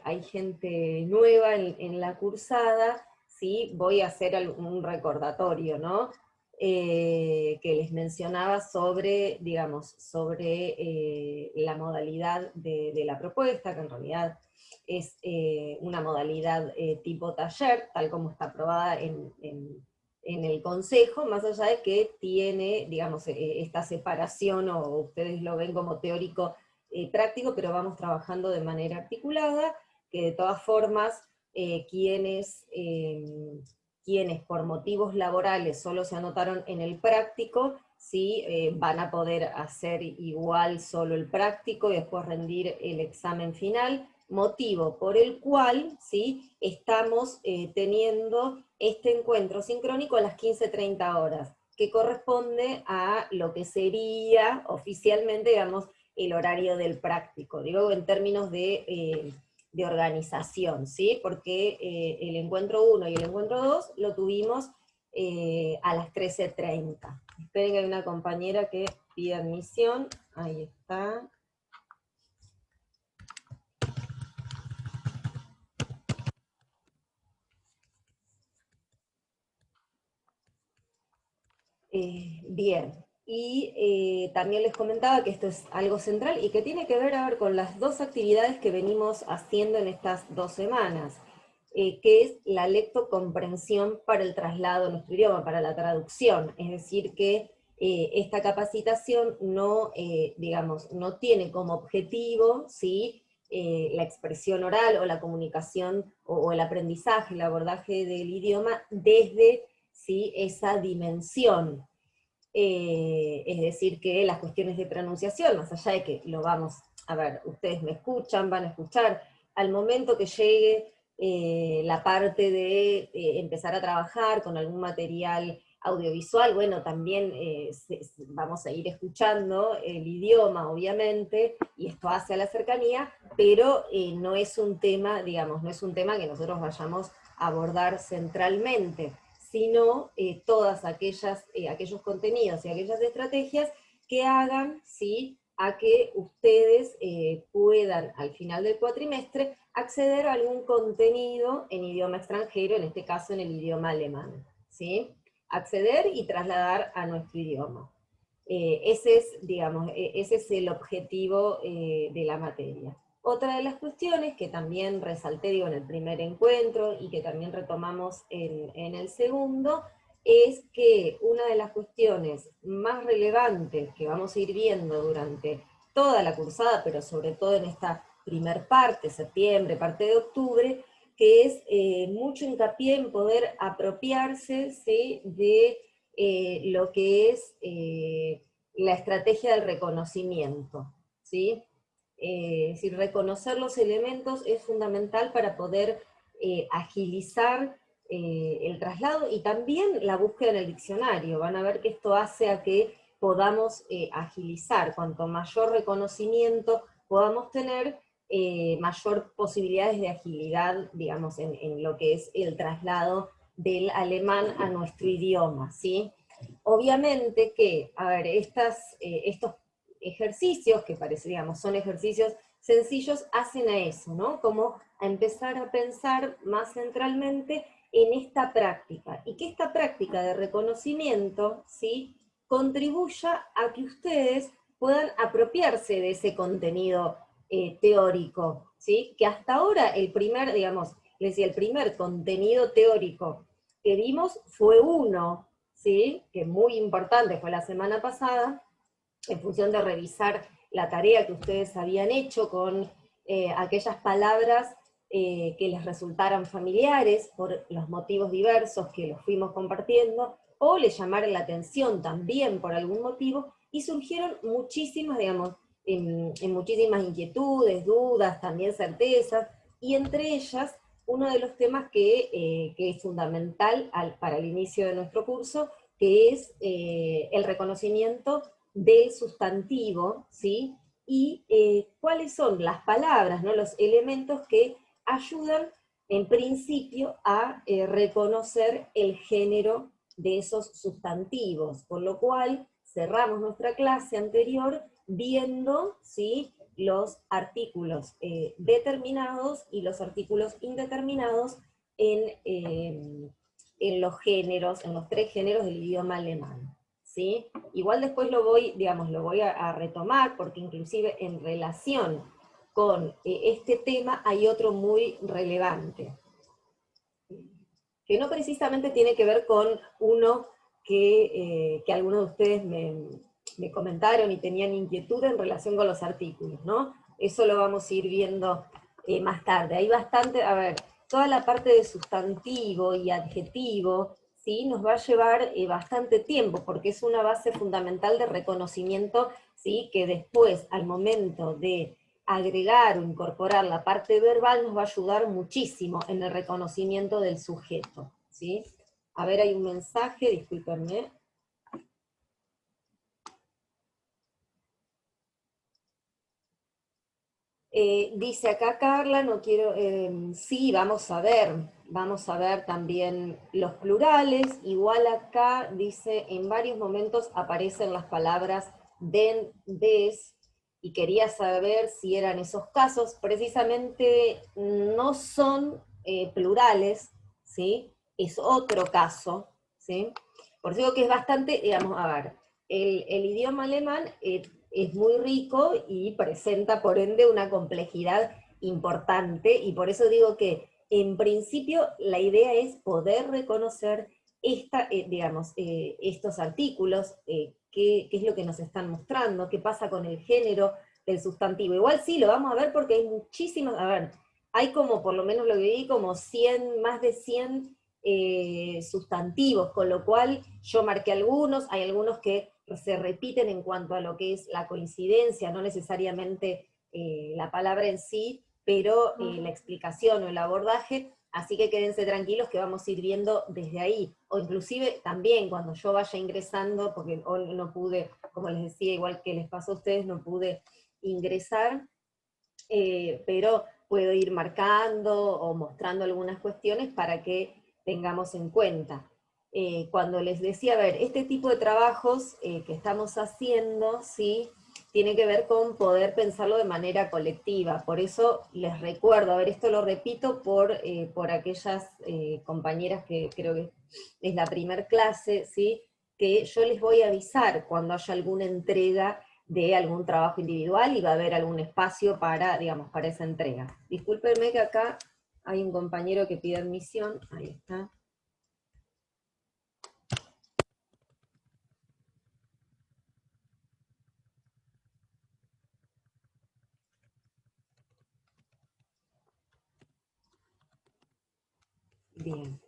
hay gente nueva en la cursada, ¿sí? Voy a hacer un recordatorio, ¿no? Que les mencionaba sobre, digamos, sobre la modalidad de la propuesta, que en realidad es una modalidad tipo taller, tal como está aprobada en el Consejo, más allá de que tiene, digamos, esta separación, o ustedes lo ven como teórico práctico, pero vamos trabajando de manera articulada, que de todas formas quienes por motivos laborales solo se anotaron en el práctico, ¿sí? Van a poder hacer igual solo el práctico y después rendir el examen final, motivo por el cual, ¿sí? Estamos teniendo este encuentro sincrónico a las 15:30 horas, que corresponde a lo que sería oficialmente, digamos, el horario del práctico, digo en términos de organización, ¿sí? Porque el encuentro 1 y el encuentro 2 lo tuvimos a las 13:30. Esperen que hay una compañera que pide admisión, ahí está. Bien, y también les comentaba que esto es algo central y que tiene que ver, a ver, con las dos actividades que venimos haciendo en estas 2 semanas, que es la lectocomprensión para el traslado a nuestro idioma, para la traducción, es decir que esta capacitación no, digamos, no tiene como objetivo, ¿sí? La expresión oral o la comunicación o el aprendizaje, el abordaje del idioma desde, ¿sí? Esa dimensión. Es decir, que las cuestiones de pronunciación, más allá de que lo vamos a ver, ustedes me escuchan, van a escuchar, al momento que llegue la parte de empezar a trabajar con algún material audiovisual, bueno, también vamos a ir escuchando el idioma, obviamente, y esto hace a la cercanía, pero no es un tema, digamos, no es un tema que nosotros vayamos a abordar centralmente, sino todas aquellos contenidos y aquellas estrategias que hagan, ¿sí?, a que ustedes puedan, al final del cuatrimestre, acceder a algún contenido en idioma extranjero, en este caso en el idioma alemán, ¿sí? Acceder y trasladar a nuestro idioma. Ese es, digamos, ese es el objetivo de la materia. Otra de las cuestiones que también resalté, digo, en el primer encuentro y que también retomamos en el segundo, es que una de las cuestiones más relevantes que vamos a ir viendo durante toda la cursada, pero sobre todo en esta primer parte, septiembre, parte de octubre, que es mucho hincapié en poder apropiarse, ¿sí?, de lo que es la estrategia del reconocimiento, ¿sí? Es decir, reconocer los elementos es fundamental para poder agilizar el traslado y también la búsqueda en el diccionario. Van a ver que esto hace a que podamos agilizar. Cuanto mayor reconocimiento podamos tener, mayor posibilidades de agilidad, digamos, en lo que es el traslado del alemán a nuestro idioma, ¿sí? Obviamente que, a ver, estos ejercicios, que pareceríamos son ejercicios sencillos, hacen a eso, ¿no? Como a empezar a pensar más centralmente en esta práctica, y que esta práctica de reconocimiento, ¿sí?, contribuya a que ustedes puedan apropiarse de ese contenido teórico, ¿sí? Que hasta ahora el primer, digamos, les decía, el primer contenido teórico que vimos fue uno, ¿sí?, que muy importante, fue la semana pasada, en función de revisar la tarea que ustedes habían hecho con aquellas palabras que les resultaran familiares por los motivos diversos que los fuimos compartiendo, o les llamaron la atención también por algún motivo, y surgieron muchísimas, digamos, en muchísimas inquietudes, dudas, también certezas, y entre ellas, uno de los temas que es fundamental para el inicio de nuestro curso, que es el reconocimiento del sustantivo, ¿sí? Y cuáles son las palabras, ¿no?, los elementos que ayudan en principio a reconocer el género de esos sustantivos, con lo cual cerramos nuestra clase anterior viendo, ¿sí?, los artículos determinados y los artículos indeterminados en los géneros, en los 3 géneros del idioma alemán, ¿sí? Igual después lo voy, digamos, lo voy a retomar, porque inclusive en relación con este tema hay otro muy relevante, que no precisamente tiene que ver con uno que algunos de ustedes me comentaron y tenían inquietud en relación con los artículos, ¿no? Eso lo vamos a ir viendo más tarde. Hay bastante, a ver, toda la parte de sustantivo y adjetivo, ¿sí? Nos va a llevar bastante tiempo, porque es una base fundamental de reconocimiento, ¿sí? Que después, al momento de agregar o incorporar la parte verbal, nos va a ayudar muchísimo en el reconocimiento del sujeto, ¿sí? A ver, hay un mensaje, discúlpenme. Dice acá Carla, no quiero, sí, vamos a ver también los plurales, igual acá dice, en varios momentos aparecen las palabras den, des, y quería saber si eran esos casos, precisamente no son plurales, ¿sí? Es otro caso, ¿sí? Por eso digo que es bastante, digamos, a ver, el idioma alemán es muy rico y presenta por ende una complejidad importante, y por eso digo que en principio la idea es poder reconocer estos artículos, qué es lo que nos están mostrando, qué pasa con el género del sustantivo. Igual sí, lo vamos a ver porque hay muchísimas, a ver, hay como, por lo menos lo que vi, como 100, más de 100 sustantivos, con lo cual yo marqué algunos, hay algunos que se repiten en cuanto a lo que es la coincidencia, no necesariamente la palabra en sí, pero la explicación o el abordaje, así que quédense tranquilos que vamos a ir viendo desde ahí, o inclusive también cuando yo vaya ingresando, porque hoy no pude, como les decía, igual que les pasó a ustedes, no pude ingresar, pero puedo ir marcando o mostrando algunas cuestiones para que tengamos en cuenta. Cuando les decía, a ver, este tipo de trabajos que estamos haciendo, ¿sí? Tiene que ver con poder pensarlo de manera colectiva. Por eso les recuerdo, a ver, esto lo repito por aquellas compañeras que creo que es la primer clase, ¿sí? Que yo les voy a avisar cuando haya alguna entrega de algún trabajo individual y va a haber algún espacio para, digamos, para esa entrega. Discúlpenme que acá hay un compañero que pide admisión, ahí está. Bien.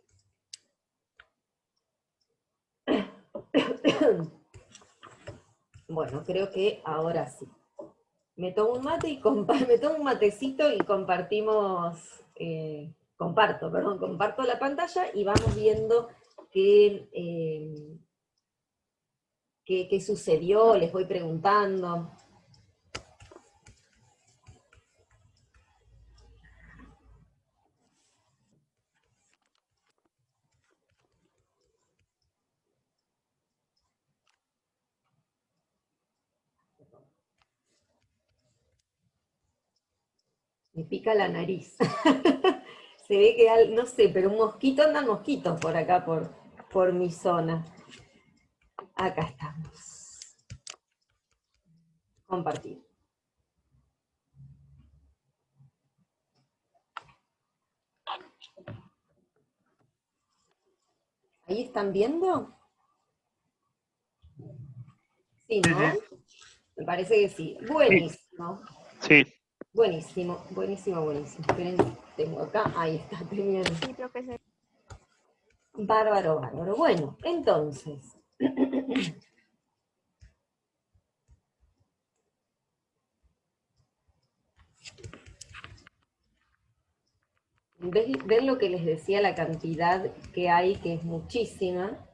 Bueno, creo que ahora sí. Me tomo un mate y me tomo un matecito y compartimos, comparto la pantalla y vamos viendo qué sucedió, les voy preguntando. Me pica la nariz. Se ve que, no sé, pero un mosquito, andan mosquitos por acá, por mi zona. Acá estamos. Compartir. ¿Ahí están viendo? Sí, Sí, ¿no? sí, Me parece que sí. sí, Buenísimo. sí. Buenísimo, buenísimo, buenísimo. Esperen, tengo acá, ahí está, teniendo. Sí, profesor. Bárbaro, bárbaro. Bueno, entonces. ¿Ven lo que les decía, la cantidad que hay, que es muchísima?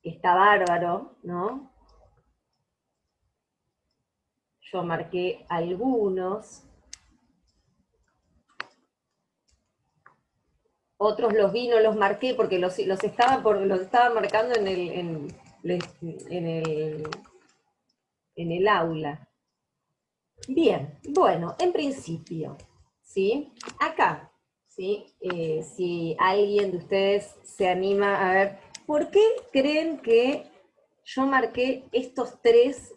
Que está bárbaro, ¿no? Yo marqué algunos. Otros los vi, no los marqué porque los estaba marcando en el aula. Bien, bueno, en principio, ¿sí? Acá, ¿sí? Si alguien de ustedes se anima a ver, ¿por qué creen que yo marqué estos tres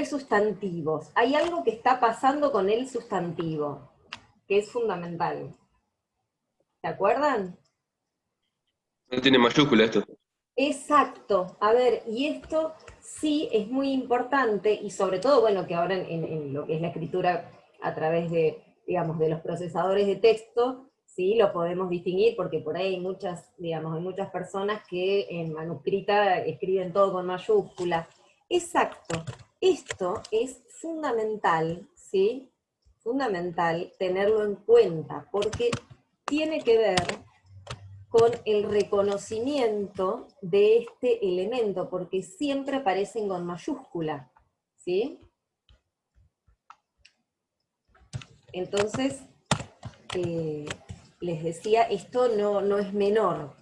sustantivos? Hay algo que está pasando con el sustantivo, que es fundamental. ¿Se acuerdan? No tiene mayúscula esto. Exacto. A ver, y esto sí es muy importante, y sobre todo, bueno, que ahora en lo que es la escritura a través de, digamos, de los procesadores de texto, sí, lo podemos distinguir, porque por ahí hay muchas, digamos, hay muchas personas que en manuscrita escriben todo con mayúscula. Exacto. Esto es fundamental, ¿sí? Fundamental tenerlo en cuenta, porque tiene que ver con el reconocimiento de este elemento, porque siempre aparecen con mayúscula, ¿sí? Entonces, eh, les decía, esto no es menor.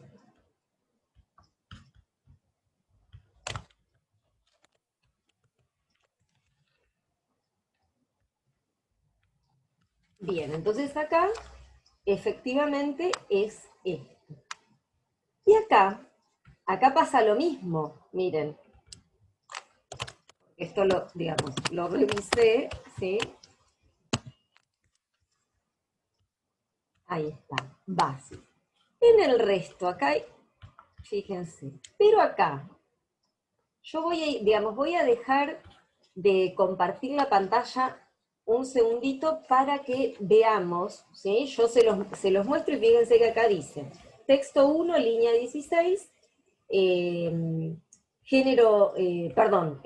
Bien, entonces acá, efectivamente, es esto. Y acá pasa lo mismo, miren, esto lo, digamos, lo revisé, ¿sí? Ahí está, base. En el resto, acá hay, fíjense, pero acá, yo voy a, digamos, voy a dejar de compartir la pantalla un segundito para que veamos, ¿sí? Yo se los muestro y fíjense que acá dice, texto 1, línea 16, género, perdón,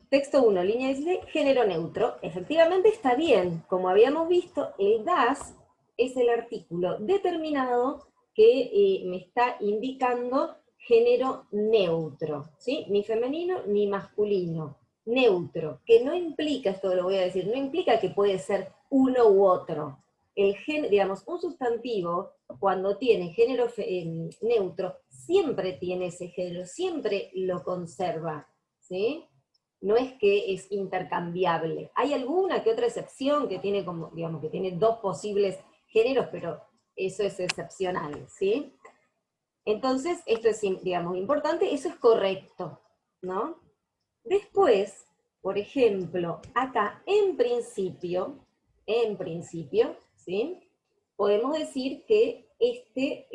texto 1, línea 16, género neutro. Efectivamente está bien, como habíamos visto, el das es el artículo determinado que me está indicando género neutro, ¿sí? Ni femenino ni masculino, neutro, que no implica, esto lo voy a decir, no implica que puede ser uno u otro. Digamos, un sustantivo, cuando tiene género neutro, siempre tiene ese género, siempre lo conserva, ¿sí? No es que es intercambiable. Hay alguna que otra excepción que tiene como, digamos, que tiene dos posibles géneros, pero eso es excepcional, ¿sí? Entonces, esto es, digamos, importante, eso es correcto, ¿no? Después, por ejemplo, acá en principio, ¿sí? Podemos decir que este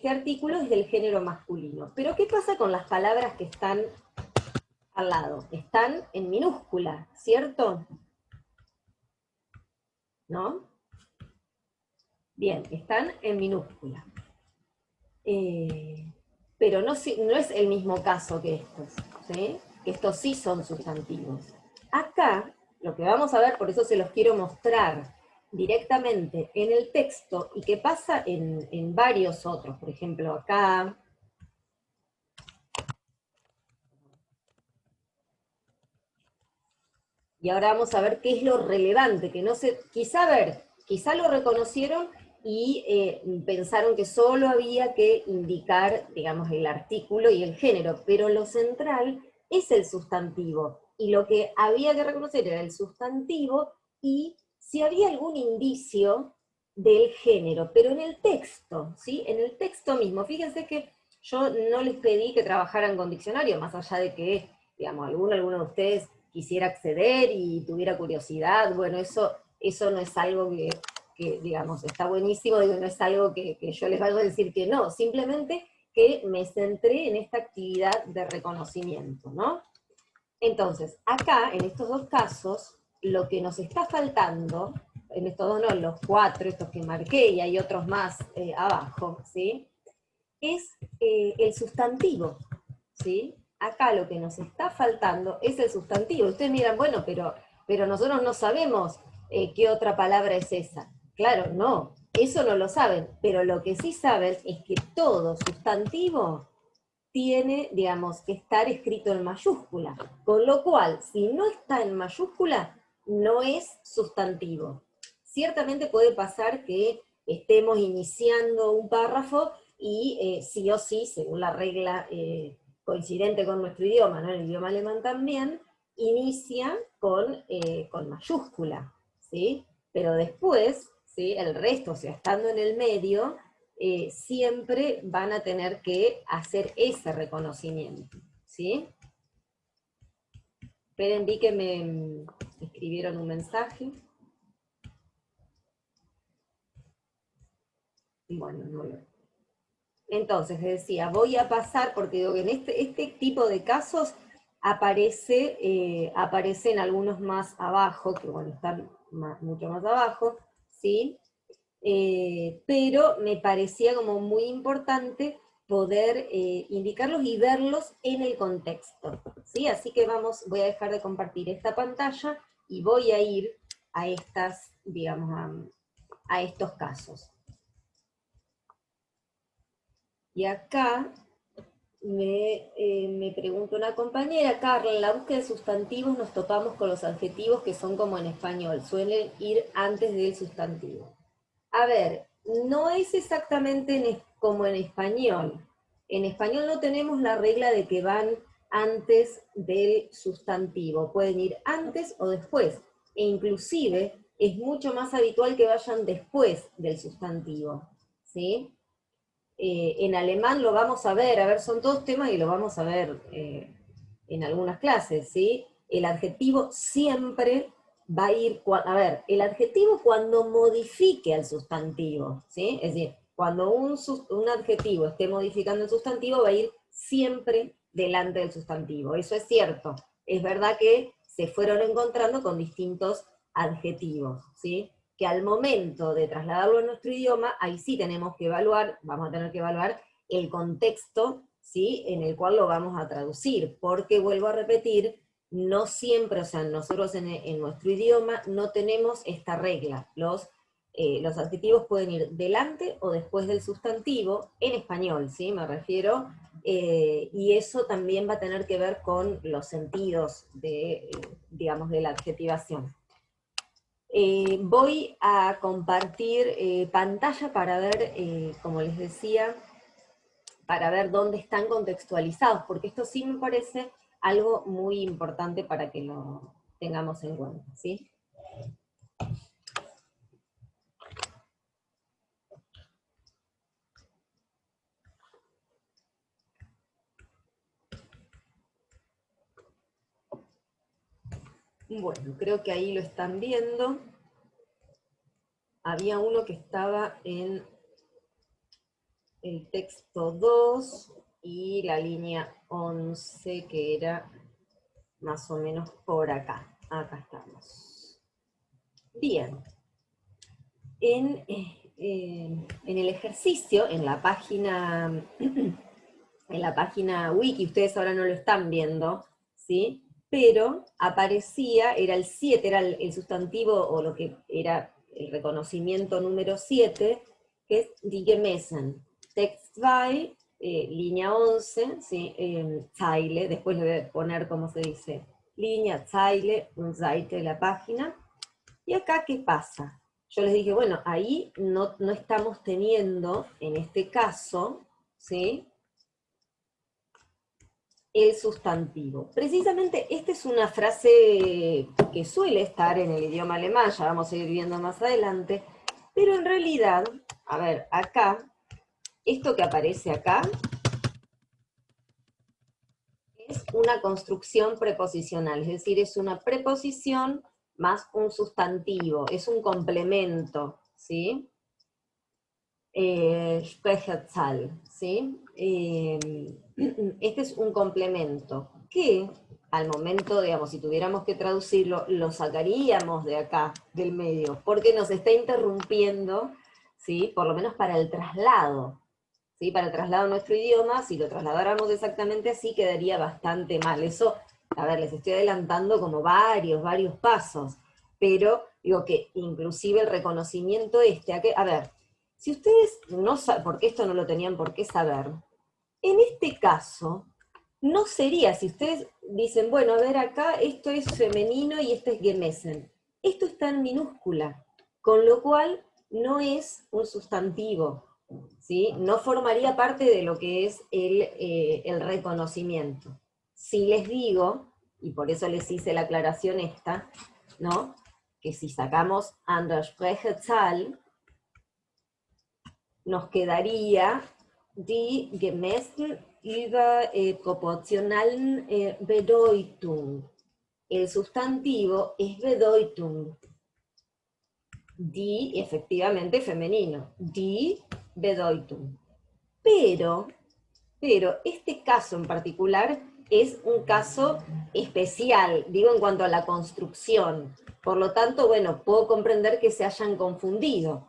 artículo es del género masculino. Pero ¿qué pasa con las palabras que están al lado? Están en minúscula, ¿cierto? ¿No? Bien, están en minúscula. Eh, pero no es el mismo caso que estos, ¿sí? Estos sí son sustantivos. Acá, lo que vamos a ver, por eso se los quiero mostrar directamente en el texto, y que pasa en varios otros, por ejemplo acá, y ahora vamos a ver qué es lo relevante, que no sé, quizá lo reconocieron y pensaron que solo había que indicar, digamos, el artículo y el género, pero lo central es el sustantivo, y lo que había que reconocer era el sustantivo y si había algún indicio del género, pero en el texto, ¿sí? En el texto mismo. Fíjense que yo no les pedí que trabajaran con diccionario, más allá de que, digamos, alguno de ustedes quisiera acceder y tuviera curiosidad, bueno, eso no es algo que, digamos, está buenísimo, digo, no es algo que yo les vaya a decir que no, simplemente que me centré en esta actividad de reconocimiento, ¿no? Entonces, acá, en estos dos casos, lo que nos está faltando, en estos dos no, en los cuatro, estos que marqué, y hay otros más abajo, ¿sí? Es el sustantivo, ¿sí? Acá lo que nos está faltando es el sustantivo. Ustedes miran, bueno, pero nosotros no sabemos qué otra palabra es esa. Claro, no, eso no lo saben, pero lo que sí saben es que todo sustantivo tiene, digamos, que estar escrito en mayúscula, con lo cual, si no está en mayúscula, no es sustantivo. Ciertamente puede pasar que estemos iniciando un párrafo y sí o sí, según la regla coincidente con nuestro idioma, ¿no? El idioma alemán también, inicia con mayúscula, ¿sí? Pero después, ¿sí? El resto, o sea, estando en el medio, siempre van a tener que hacer ese reconocimiento, ¿sí? Esperen, vi que me escribieron un mensaje. Bueno, no lo... Entonces, decía, voy a pasar, porque digo que en este tipo de casos aparecen algunos más abajo, que bueno, están mucho más abajo, ¿sí? Pero me parecía como muy importante poder indicarlos y verlos en el contexto, ¿sí? Así que voy a dejar de compartir esta pantalla y voy a ir a estas, digamos, a estos casos. Y acá me pregunta una compañera, Carla, en la búsqueda de sustantivos nos topamos con los adjetivos que son como en español, suelen ir antes del sustantivo. A ver, no es exactamente como en español. En español no tenemos la regla de que van antes del sustantivo, pueden ir antes o después, e inclusive es mucho más habitual que vayan después del sustantivo, ¿sí? En alemán lo vamos a ver, son todos temas y lo vamos a ver en algunas clases, ¿sí? El adjetivo siempre va a ir, a ver, el adjetivo cuando modifique al sustantivo, ¿sí? Es decir, cuando un adjetivo esté modificando el sustantivo, va a ir siempre delante del sustantivo. Eso es cierto. Es verdad que se fueron encontrando con distintos adjetivos, ¿sí? Que al momento de trasladarlo a nuestro idioma, ahí sí tenemos que evaluar, vamos a tener que evaluar el contexto, ¿sí? En el cual lo vamos a traducir, porque vuelvo a repetir, no siempre, o sea, nosotros en nuestro idioma no tenemos esta regla, los adjetivos pueden ir delante o después del sustantivo, en español, ¿sí? Me refiero, y eso también va a tener que ver con los sentidos de, digamos, de la adjetivación. Voy a compartir pantalla para ver, como les decía, para ver dónde están contextualizados, porque esto sí me parece algo muy importante para que lo tengamos en cuenta, ¿sí? Bueno, creo que ahí lo están viendo. Había uno que estaba en el texto 2 y la línea 11, que era más o menos por acá. Acá estamos. Bien. En el ejercicio, en la página wiki, ustedes ahora no lo están viendo, ¿sí? Pero aparecía, era el 7, era el sustantivo, o lo que era el reconocimiento número 7, que es die gemessen. Text 2, línea 11, ¿sí? Zeile, después le voy a poner cómo se dice, línea, Zeile, un Seite de la página. ¿Y acá qué pasa? Yo les dije, bueno, ahí no estamos teniendo, en este caso, ¿sí? El sustantivo. Precisamente esta es una frase que suele estar en el idioma alemán, ya vamos a ir viendo más adelante, pero en realidad, a ver, acá, esto que aparece acá, es una construcción preposicional, es decir, es una preposición más un sustantivo, es un complemento, ¿sí? Sprecherzahl, ¿sí? Este es un complemento que al momento, digamos, si tuviéramos que traducirlo, lo sacaríamos de acá, del medio, porque nos está interrumpiendo, ¿sí? Por lo menos para el traslado, ¿sí? Para el traslado a nuestro idioma, si lo trasladáramos exactamente así, quedaría bastante mal. Eso, a ver, les estoy adelantando como varios pasos, pero digo que inclusive el reconocimiento a ver, si ustedes no saben, porque esto no lo tenían por qué saber, en este caso, no sería, si ustedes dicen, bueno, a ver acá, esto es femenino y esto es gemessen. Esto está en minúscula, con lo cual no es un sustantivo, ¿sí? No formaría parte de lo que es el reconocimiento. Si les digo, y por eso les hice la aclaración esta, ¿no? Que si sacamos an der Sprecherzahl, nos quedaría die gemessen über proportionalen Bedeutung. El sustantivo es Bedeutung. Die, efectivamente, femenino. Die Bedeutung. Pero este caso en particular es un caso especial, digo, en cuanto a la construcción. Por lo tanto, bueno, puedo comprender que se hayan confundido.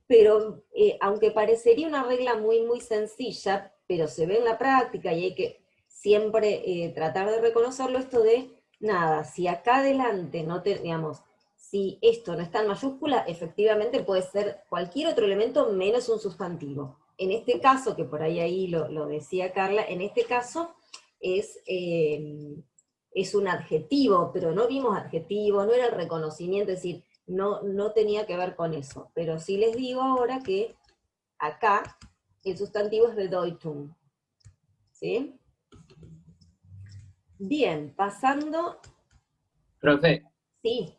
Pero aunque parecería una regla muy, muy sencilla, pero se ve en la práctica y hay que siempre tratar de reconocerlo, esto de, nada, si acá adelante no digamos, si esto no está en mayúscula, efectivamente puede ser cualquier otro elemento menos un sustantivo. En este caso, que por ahí lo decía Carla, en este caso es un adjetivo, pero no vimos adjetivo, no era el reconocimiento, es decir, no tenía que ver con eso. Pero sí les digo ahora que acá el sustantivo es Bedeutung. ¿Sí? Bien, pasando. Profe, Sí,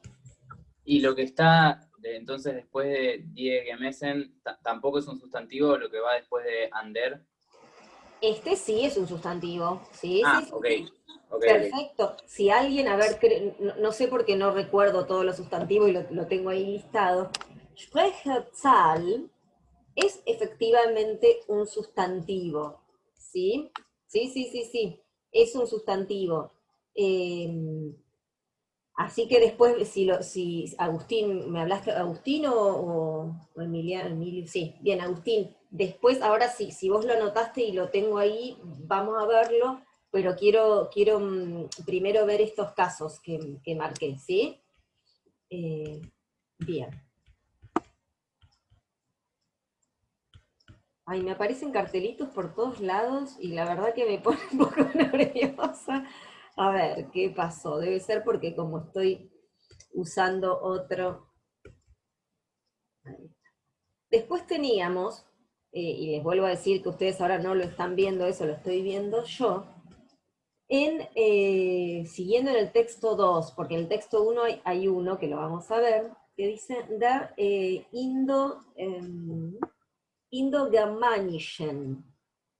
y lo que está entonces después de die gemessen, tampoco es un sustantivo lo que va después de ander. este sí es un sustantivo. Sí, sí, Ah, sí, ok, sí. ok. Perfecto. Si alguien, a ver, no sé por qué no recuerdo todos los sustantivos y lo tengo ahí listado. Sprecherzahl es efectivamente un sustantivo, ¿sí? Sí, sí, sí, sí, es un sustantivo. Así que después, si Agustín, ¿me hablaste Agustín o Emiliano? Emilio, sí, bien, Agustín. Después, ahora sí, si vos lo anotaste y lo tengo ahí, vamos a verlo, pero quiero primero ver estos casos que marqué, ¿sí? Eh, bien. Ay, me aparecen cartelitos por todos lados y la verdad que me pone un poco nerviosa. A ver, ¿qué pasó? Debe ser porque como estoy usando otro. Después teníamos, y les vuelvo a decir que ustedes ahora no lo están viendo, eso lo estoy viendo yo, siguiendo en el texto 2, porque en el texto 1 hay uno que lo vamos a ver, que dice der Indo-Germanischen.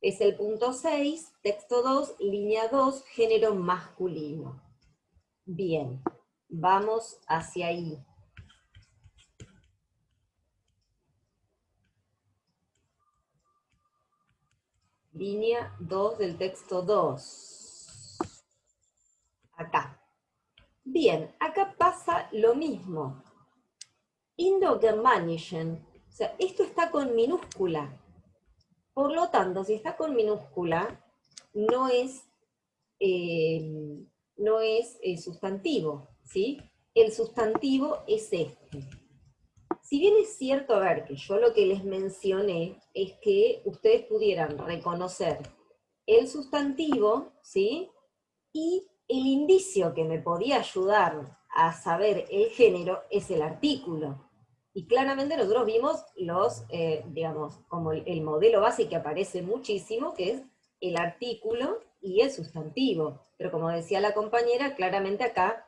Es el punto 6, texto 2, línea 2, género masculino. Bien, vamos hacia ahí. Línea 2 del texto 2. Acá. Bien, acá pasa lo mismo. Indo-Germanischen. O sea, esto está con minúscula. Por lo tanto, si está con minúscula, no es, no es sustantivo, ¿sí? El sustantivo es este. Si bien es cierto, a ver, que yo lo que les mencioné es que ustedes pudieran reconocer el sustantivo, ¿sí? Y el indicio que me podía ayudar a saber el género es el artículo. Y claramente nosotros vimos digamos, como el modelo base que aparece muchísimo, que es el artículo y el sustantivo. Pero como decía la compañera, claramente acá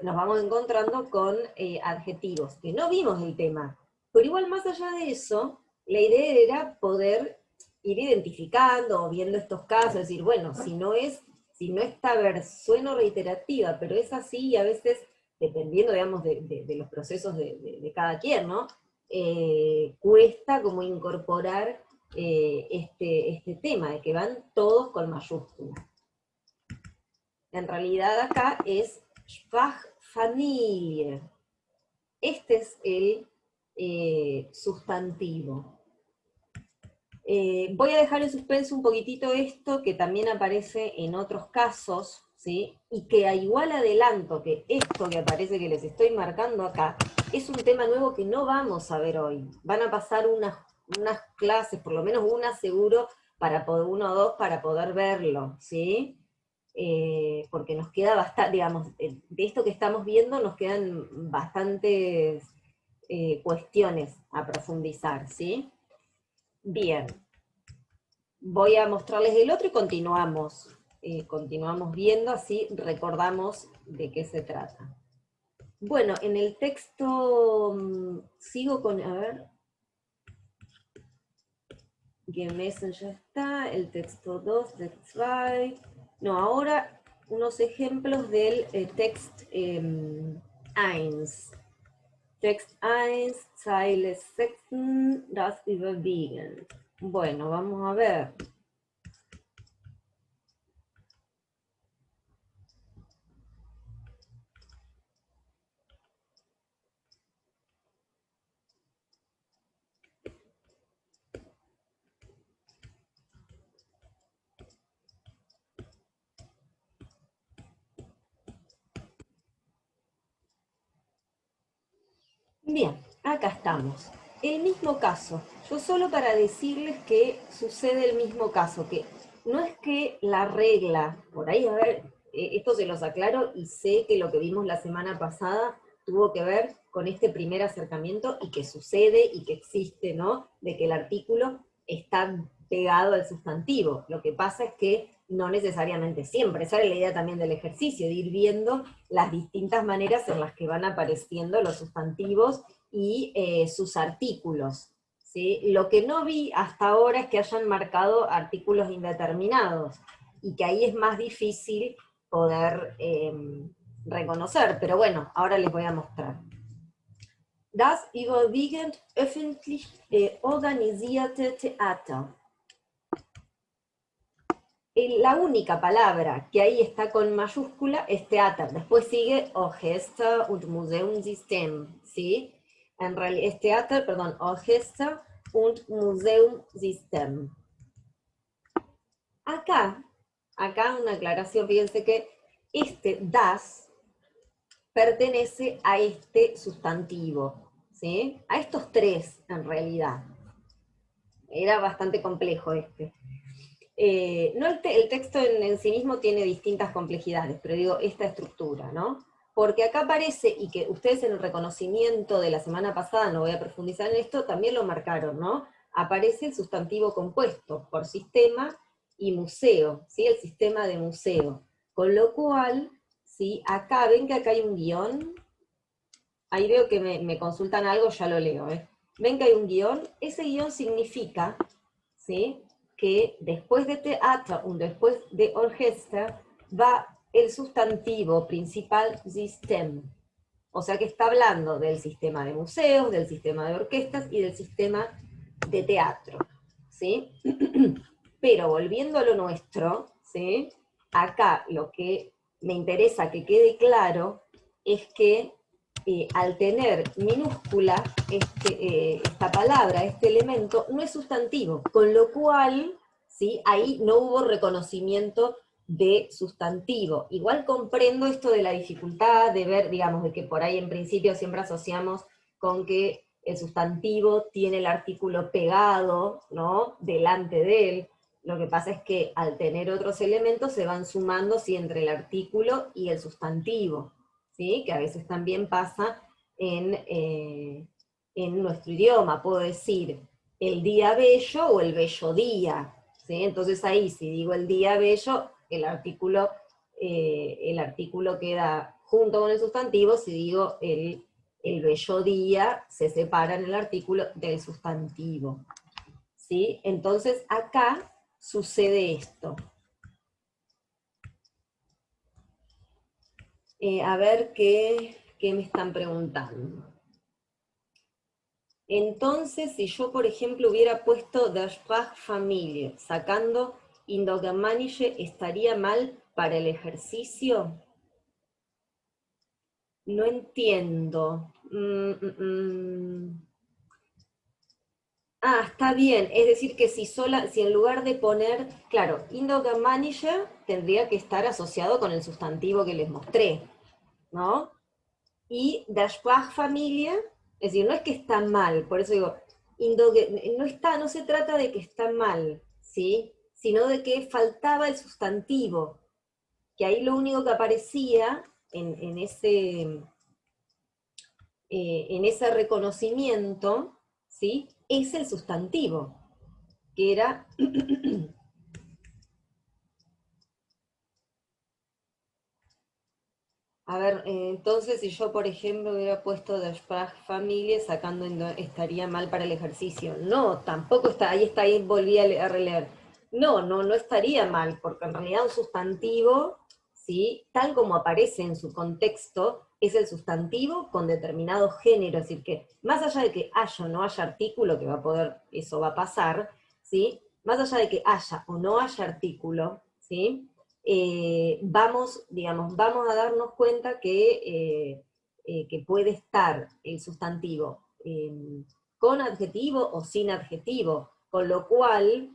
nos vamos encontrando con adjetivos, que no vimos el tema. Pero igual más allá de eso, la idea era poder ir identificando o viendo estos casos, decir, bueno, si no esta versión reiterativa, pero es así y a veces, dependiendo, digamos, de los procesos de cada quien, ¿no? Cuesta como incorporar este tema, de que van todos con mayúscula. En realidad acá es Sprachfamilie. Este es el sustantivo. Voy a dejar en suspenso un poquitito esto, que también aparece en otros casos, ¿sí? Y que a igual adelanto que esto que aparece que les estoy marcando acá, es un tema nuevo que no vamos a ver hoy. Van a pasar unas clases, por lo menos una seguro, uno o dos, para poder verlo, ¿sí? Porque nos queda bastante, digamos, de esto que estamos viendo nos quedan bastantes cuestiones a profundizar, ¿sí? Bien. Voy a mostrarles el otro y continuamos. Continuamos viendo, así recordamos de qué se trata. Bueno, en el texto sigo con, a ver, Gemessen ya está, el texto 2, text 2. No, ahora unos ejemplos del text 1. Text 1, Zeile 6, das Überwiegen. Bueno, vamos a ver. Bien, acá estamos. El mismo caso. Yo solo para decirles que sucede el mismo caso, que no es que la regla, por ahí, a ver, esto se los aclaro y sé que lo que vimos la semana pasada tuvo que ver con este primer acercamiento y que sucede y que existe, ¿no? De que el artículo está pegado al sustantivo. Lo que pasa es que no necesariamente siempre. Esa era la idea también del ejercicio, de ir viendo las distintas maneras en las que van apareciendo los sustantivos y sus artículos. ¿Sí? Lo que no vi hasta ahora es que hayan marcado artículos indeterminados, y que ahí es más difícil poder reconocer, pero bueno, ahora les voy a mostrar. Das überwiegend öffentlich organisierte Theater. La única palabra que ahí está con mayúscula es Theater. Después sigue Orchester und Museumsystem, ¿sí? En realidad es Theater, perdón, Orchester und Museumsystem. Acá una aclaración, fíjense que este das pertenece a este sustantivo, ¿sí? A estos tres, en realidad. Era bastante complejo este. No el texto en sí mismo tiene distintas complejidades, pero digo, esta estructura, ¿no? Porque acá aparece, y que ustedes en el reconocimiento de la semana pasada, no voy a profundizar en esto, también lo marcaron, ¿no? Aparece el sustantivo compuesto por sistema y museo, ¿sí? El sistema de museo. Con lo cual, ¿sí? Acá, ven que acá hay un guión. Ahí veo que me consultan algo, ya lo leo, ¿eh? Ven que hay un guión. Ese guión significa, ¿sí? Que después de Theater y después de Orchester va el sustantivo principal System. O sea que está hablando del sistema de museos, del sistema de orquestas y del sistema de teatro. ¿Sí? Pero volviendo a lo nuestro, ¿sí? Acá lo que me interesa que quede claro es que al tener minúscula esta palabra, este elemento, no es sustantivo, con lo cual, ¿sí? Ahí no hubo reconocimiento de sustantivo. Igual comprendo esto de la dificultad de ver, digamos, de que por ahí en principio siempre asociamos con que el sustantivo tiene el artículo pegado, ¿no? Delante de él. Lo que pasa es que al tener otros elementos se van sumando, ¿sí? Entre el artículo y el sustantivo, ¿sí? Que a veces también pasa en nuestro idioma. Puedo decir el día bello o el bello día, ¿sí? Entonces ahí, si digo el día bello, el artículo queda junto con el sustantivo. Si digo el bello día, se separa en el artículo del sustantivo, ¿sí? Entonces acá sucede esto. A ver qué me están preguntando. Entonces, si yo, por ejemplo, hubiera puesto der Sprachfamilie, sacando Indogermanische, ¿estaría mal para el ejercicio? No entiendo. Ah, está bien. Es decir, que si en lugar de poner, claro, Indogermanische tendría que estar asociado con el sustantivo que les mostré, ¿no? Y der Sprachfamilie, es decir, no es que está mal, por eso digo, no se trata de que está mal, ¿sí? Sino de que faltaba el sustantivo, que ahí lo único que aparecía en ese reconocimiento, ¿sí? Es el sustantivo. que era... A ver, entonces si yo, por ejemplo, hubiera puesto der Sprachfamilie, sacando estaría mal para el ejercicio. No, tampoco está, ahí volví a releer. No, no estaría mal, porque en realidad un sustantivo, ¿sí? Tal como aparece en su contexto, es el sustantivo con determinado género, es decir, que más allá de que haya o no haya artículo, que va a poder, eso va a pasar, ¿sí? Más allá de que haya o no haya artículo, ¿sí? Vamos a darnos cuenta que puede estar el sustantivo con adjetivo o sin adjetivo, con lo cual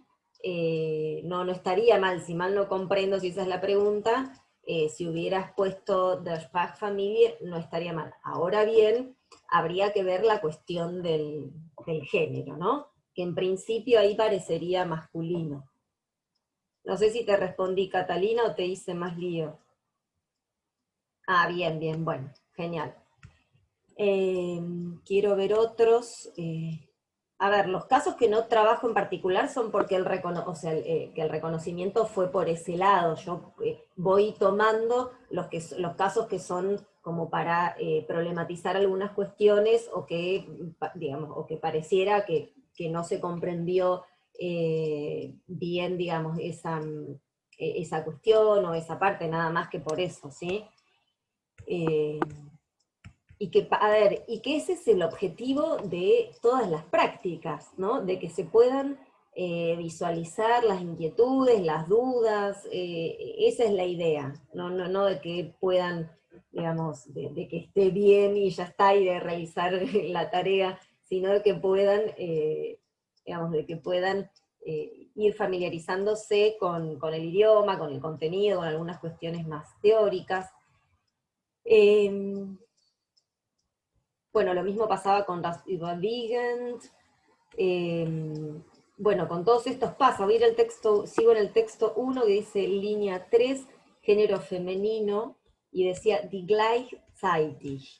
no estaría mal, si mal no comprendo, si esa es la pregunta, si hubieras puesto der Sprachfamilie, no estaría mal. Ahora bien, habría que ver la cuestión del género, ¿no? Que en principio ahí parecería masculino. No sé si te respondí, Catalina, o te hice más lío. Ah, bien, bien, bueno, genial. Quiero ver otros. A ver, los casos que no trabajo en particular son porque que el reconocimiento fue por ese lado. Yo voy tomando los casos que son como para problematizar algunas cuestiones o que, digamos, o que pareciera que no se comprendió bien, digamos, esa cuestión o esa parte, nada más que por eso, ¿sí? Y que ese es el objetivo de todas las prácticas, ¿no? De que se puedan visualizar las inquietudes, las dudas, esa es la idea, no de que puedan, digamos, de que esté bien y ya está, y de realizar la tarea, sino de que puedan, digamos, de que puedan ir familiarizándose con el idioma, con el contenido, con algunas cuestiones más teóricas. Bueno, lo mismo pasaba con Das Überwiegend. Bueno, con todos estos pasa. Voy a ir al texto, sigo en el texto 1 que dice línea 3, género femenino, y decía die gleichzeitig.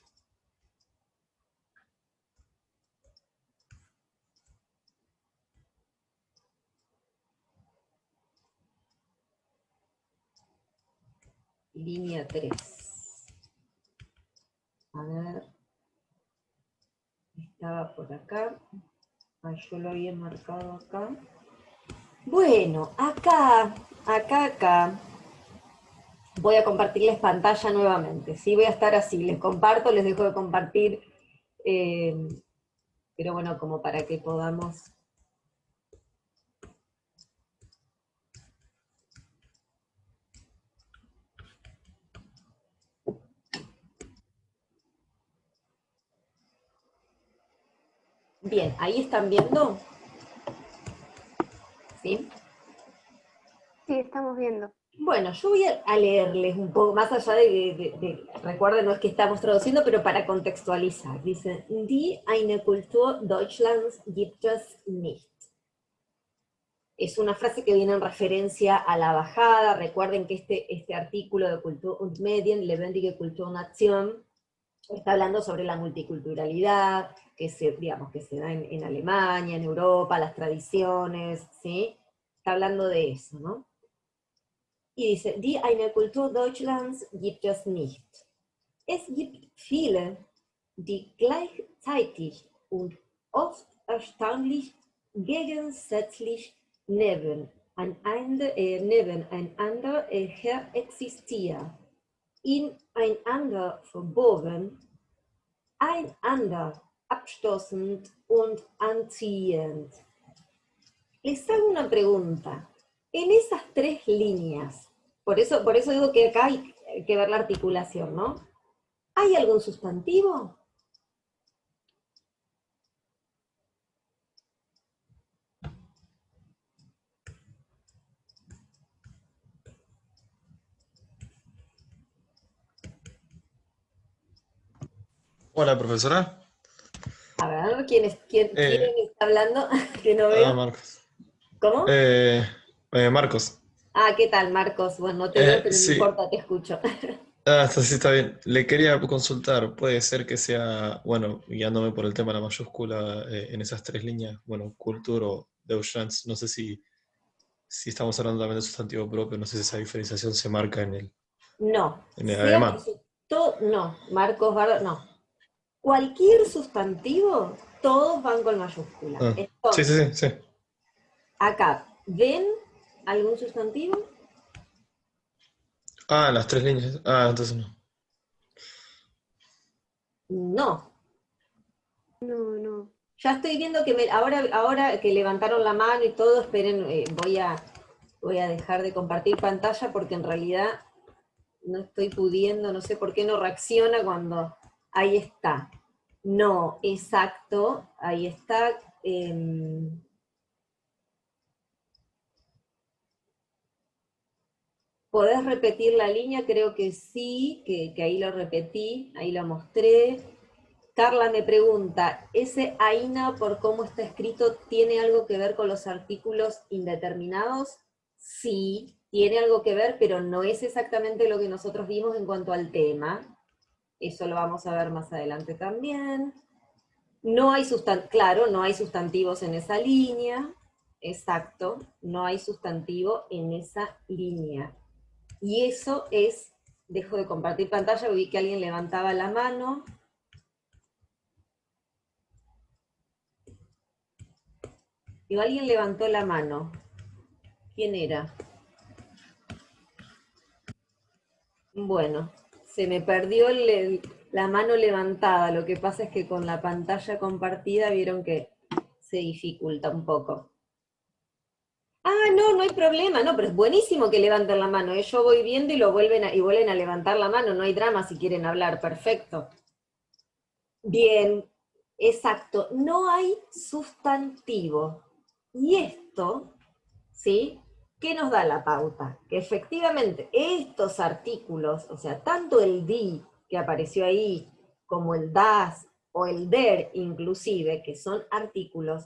Línea 3. A ver. Estaba por acá. Ah, yo lo había marcado acá. Bueno, acá. Voy a compartirles pantalla nuevamente. Sí, voy a estar así. Les comparto, les dejo de compartir. Pero bueno, como para que podamos... Bien, ahí están viendo. ¿Sí? Sí, estamos viendo. Bueno, yo voy a leerles un poco, más allá recuerden, no es que estamos traduciendo, pero para contextualizar. Dice, die eine Kultur Deutschlands gibt es nicht. Es una frase que viene en referencia a la bajada. Recuerden que este artículo de Kultur und Medien, Lebendige Kulturnation, está hablando sobre la multiculturalidad, digamos, que se da en Alemania, en Europa, las tradiciones, ¿sí? Está hablando de eso, ¿no? Y dice, die eine Kultur Deutschlands gibt es nicht. Es gibt viele, die gleichzeitig und oft erstaunlich gegensätzlich nebeneinander existieren, ineinander verborgen, einander abstoßend und anziehend. Les hago una pregunta. En esas tres líneas, por eso digo que acá hay que ver la articulación, ¿no? ¿Hay algún sustantivo? Hola, profesora. A ver, ¿quién Eh, está hablando? Que no veo. Marcos. ¿Cómo? Marcos. Ah, ¿qué tal, Marcos? Bueno, no te veo, pero no Sí, importa, te escucho. sí está bien. Le quería consultar, puede ser que sea, bueno, guiándome por el tema de la mayúscula en esas tres líneas, bueno, culturo de Auschwitz. No sé si estamos hablando también de sustantivo propio, no sé si esa diferenciación se marca No, en el sea alemán. no, Marcos Bardo, no. Cualquier sustantivo, todos van con mayúscula. Ah, sí, Entonces, sí, sí, sí. acá, ¿ven algún sustantivo? Ah, las tres líneas. Ah, entonces no. No. No, no. Ya estoy viendo que ahora que levantaron la mano y todo, esperen, voy a dejar de compartir pantalla porque en realidad no estoy pudiendo, no sé por qué no reacciona cuando... Ahí está. No, exacto, ahí está. ¿Podés repetir la línea? Creo que sí, que ahí lo repetí, ahí lo mostré. Carla me pregunta, ¿ese AINA por cómo está escrito tiene algo que ver con los artículos indeterminados? Sí, tiene algo que ver, pero no es exactamente lo que nosotros vimos en cuanto al tema. Eso lo vamos a ver más adelante también. No hay claro, no hay sustantivos en esa línea. Exacto, no hay sustantivo en esa línea. Y eso es, dejo de compartir pantalla, vi que alguien levantaba la mano. Y alguien levantó la mano. ¿Quién era? Bueno, se me perdió la mano levantada. Lo que pasa es que con la pantalla compartida vieron que se dificulta un poco. Ah, no, no hay problema, no, pero es buenísimo que levanten la mano. Yo voy viendo y vuelven a levantar la mano. No hay drama si quieren hablar, perfecto. Bien, exacto. No hay sustantivo. Y esto, ¿sí? ¿Qué nos da la pauta? Que efectivamente estos artículos, o sea, tanto el die que apareció ahí, como el das o el der inclusive, que son artículos,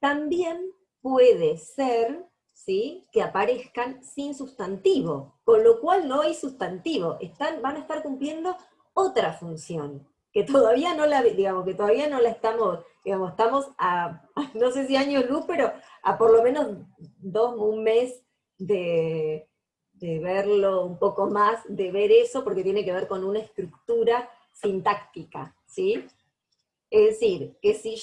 también puede ser, ¿sí?, que aparezcan sin sustantivo, con lo cual no hay sustantivo, van a estar cumpliendo otra función, que todavía no la, digamos, que todavía no la estamos, digamos, estamos a, no sé si años luz, pero a por lo menos un mes de verlo un poco más, de ver eso, porque tiene que ver con una estructura sintáctica, ¿sí? Es decir, que si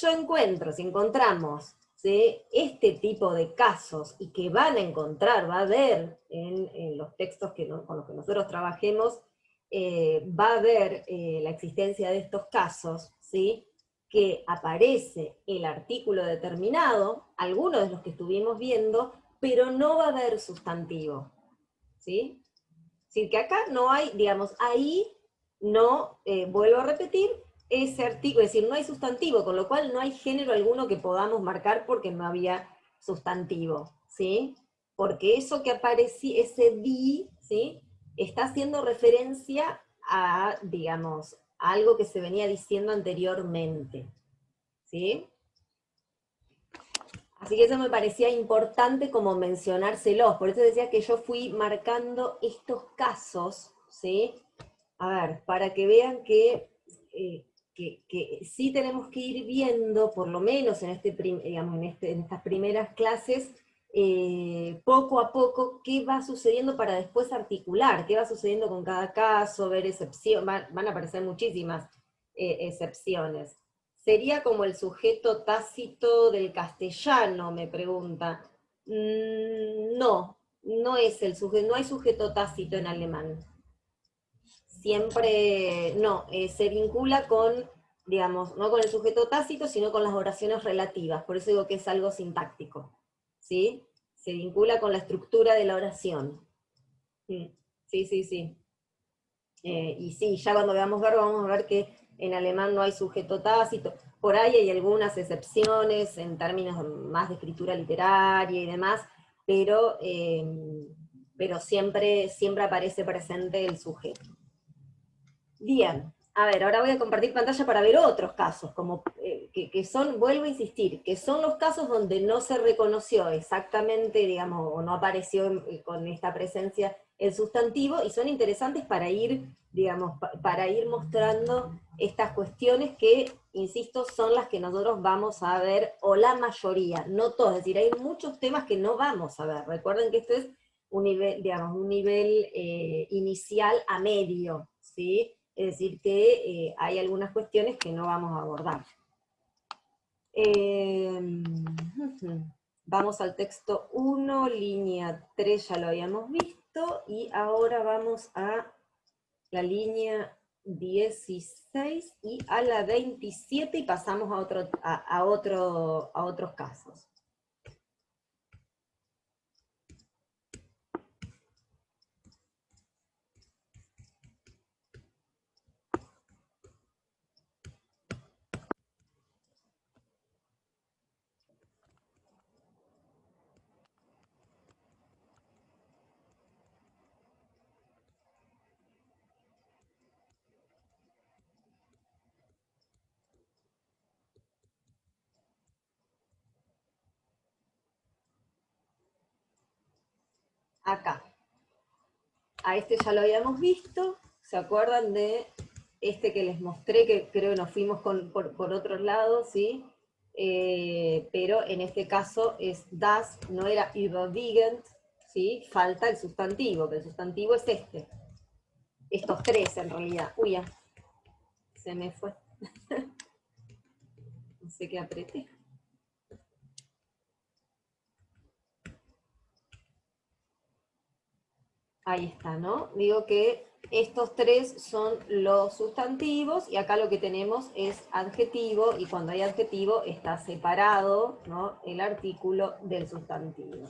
encontramos, ¿sí?, este tipo de casos, y que van a encontrar, va a haber en los textos con los que nosotros trabajemos, va a haber la existencia de estos casos, ¿sí?, que aparece el artículo determinado, algunos de los que estuvimos viendo, pero no va a haber sustantivo, ¿sí? Es decir, que acá no hay, digamos, ahí no, vuelvo a repetir, ese artículo, es decir, no hay sustantivo, con lo cual no hay género alguno que podamos marcar porque no había sustantivo, ¿sí? Porque eso que aparecía, ese di, ¿sí?, está haciendo referencia a, digamos, a algo que se venía diciendo anteriormente, ¿sí? Así que eso me parecía importante como mencionárselos, por eso decía que yo fui marcando estos casos, ¿sí? A ver, para que vean que sí tenemos que ir viendo, por lo menos en, digamos, en estas primeras clases, poco a poco, qué va sucediendo para después articular, qué va sucediendo con cada caso, ver excepciones, van a aparecer muchísimas excepciones. Sería como el sujeto tácito del castellano, me pregunta. No, no es el sujeto, no hay sujeto tácito en alemán. Siempre, no, se vincula con, digamos, no con el sujeto tácito, sino con las oraciones relativas, por eso digo que es algo sintáctico, ¿sí? Se vincula con la estructura de la oración. Sí, sí, sí. Y sí, ya cuando veamos verbo vamos a ver que en alemán no hay sujeto tácito, por ahí hay algunas excepciones en términos más de escritura literaria y demás, pero siempre aparece presente el sujeto. Bien, a ver, ahora voy a compartir pantalla para ver otros casos, como que son, vuelvo a insistir, que son los casos donde no se reconoció exactamente, digamos, o no apareció con esta presencia el sustantivo, y son interesantes para ir, digamos, para ir mostrando estas cuestiones que, insisto, son las que nosotros vamos a ver, o la mayoría, no todos, es decir, hay muchos temas que no vamos a ver. Recuerden que este es un nivel, digamos, un nivel inicial a medio, ¿sí? Es decir, que hay algunas cuestiones que no vamos a abordar. Vamos al texto 1, línea 3 ya lo habíamos visto, y ahora vamos a la línea 16 y a la 27 y pasamos a otros casos. Acá. A este ya lo habíamos visto, ¿se acuerdan de este que les mostré, que creo que nos fuimos por otros lados, ¿sí? Pero en este caso es das, no era überwiegend, ¿sí? Falta el sustantivo, que el sustantivo es este. Estos tres en realidad. Uy, ya. Se me fue. No sé qué apreté. Ahí está, ¿no? Digo que estos tres son los sustantivos, y acá lo que tenemos es adjetivo, y cuando hay adjetivo está separado, ¿no?, el artículo del sustantivo.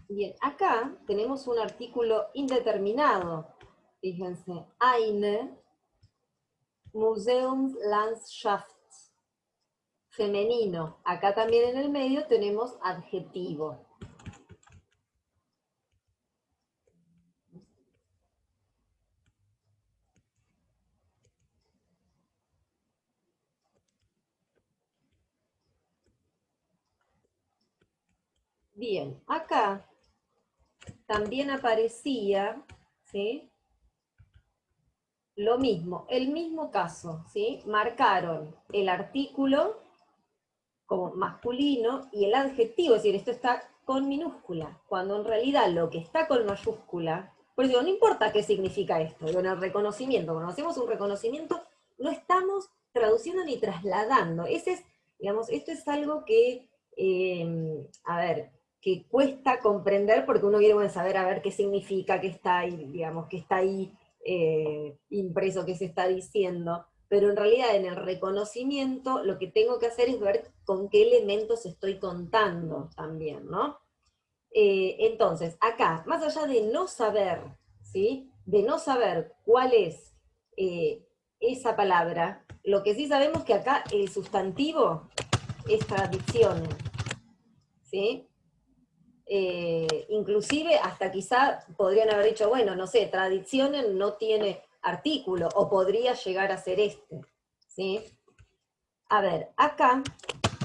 Bien, acá tenemos un artículo indeterminado. Fíjense, eine Museumslandschaft, femenino. Acá también en el medio tenemos adjetivo. Bien, acá también aparecía, ¿sí?, lo mismo, el mismo caso, ¿sí? Marcaron el artículo como masculino y el adjetivo, es decir, esto está con minúscula, cuando en realidad lo que está con mayúscula, por eso digo, no importa qué significa esto, digo, en el reconocimiento, cuando hacemos un reconocimiento, no estamos traduciendo ni trasladando, ese es, digamos, esto es algo que, a ver, que cuesta comprender porque uno quiere saber a ver qué significa, qué está ahí, digamos, qué está ahí impreso, qué se está diciendo, pero en realidad en el reconocimiento lo que tengo que hacer es ver con qué elementos estoy contando también, ¿no? Entonces, acá, más allá de no saber, ¿sí?, de no saber cuál es esa palabra, lo que sí sabemos es que acá el sustantivo es tradición, ¿sí? Inclusive hasta quizá podrían haber dicho, bueno, no sé, tradiciones no tiene artículo, o podría llegar a ser este, ¿sí? A ver, acá,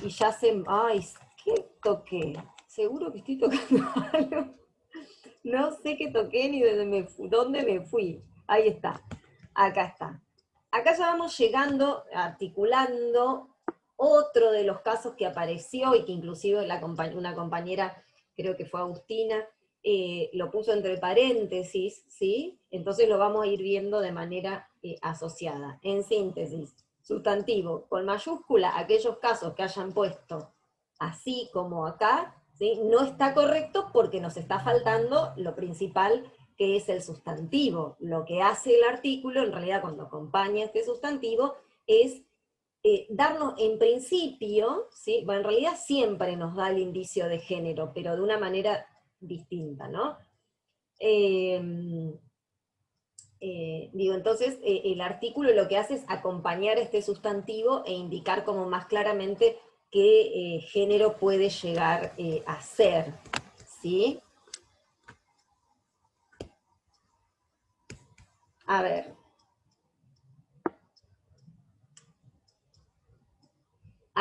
y ya se... Ay, ¿qué toqué? Seguro que estoy tocando algo. No sé qué toqué ni dónde me fui. Ahí está, acá está. Acá ya vamos llegando, articulando otro de los casos que apareció y que inclusive una compañera, creo que fue Agustina, lo puso entre paréntesis, ¿sí? Entonces lo vamos a ir viendo de manera asociada. En síntesis, sustantivo con mayúscula, aquellos casos que hayan puesto así como acá, ¿sí?, no está correcto porque nos está faltando lo principal, que es el sustantivo. Lo que hace el artículo, en realidad, cuando acompaña este sustantivo, es darnos, en principio, ¿sí?, bueno, en realidad siempre nos da el indicio de género, pero de una manera distinta, ¿no? Digo, entonces, el artículo lo que hace es acompañar este sustantivo e indicar como más claramente qué género puede llegar a ser, ¿sí? A ver.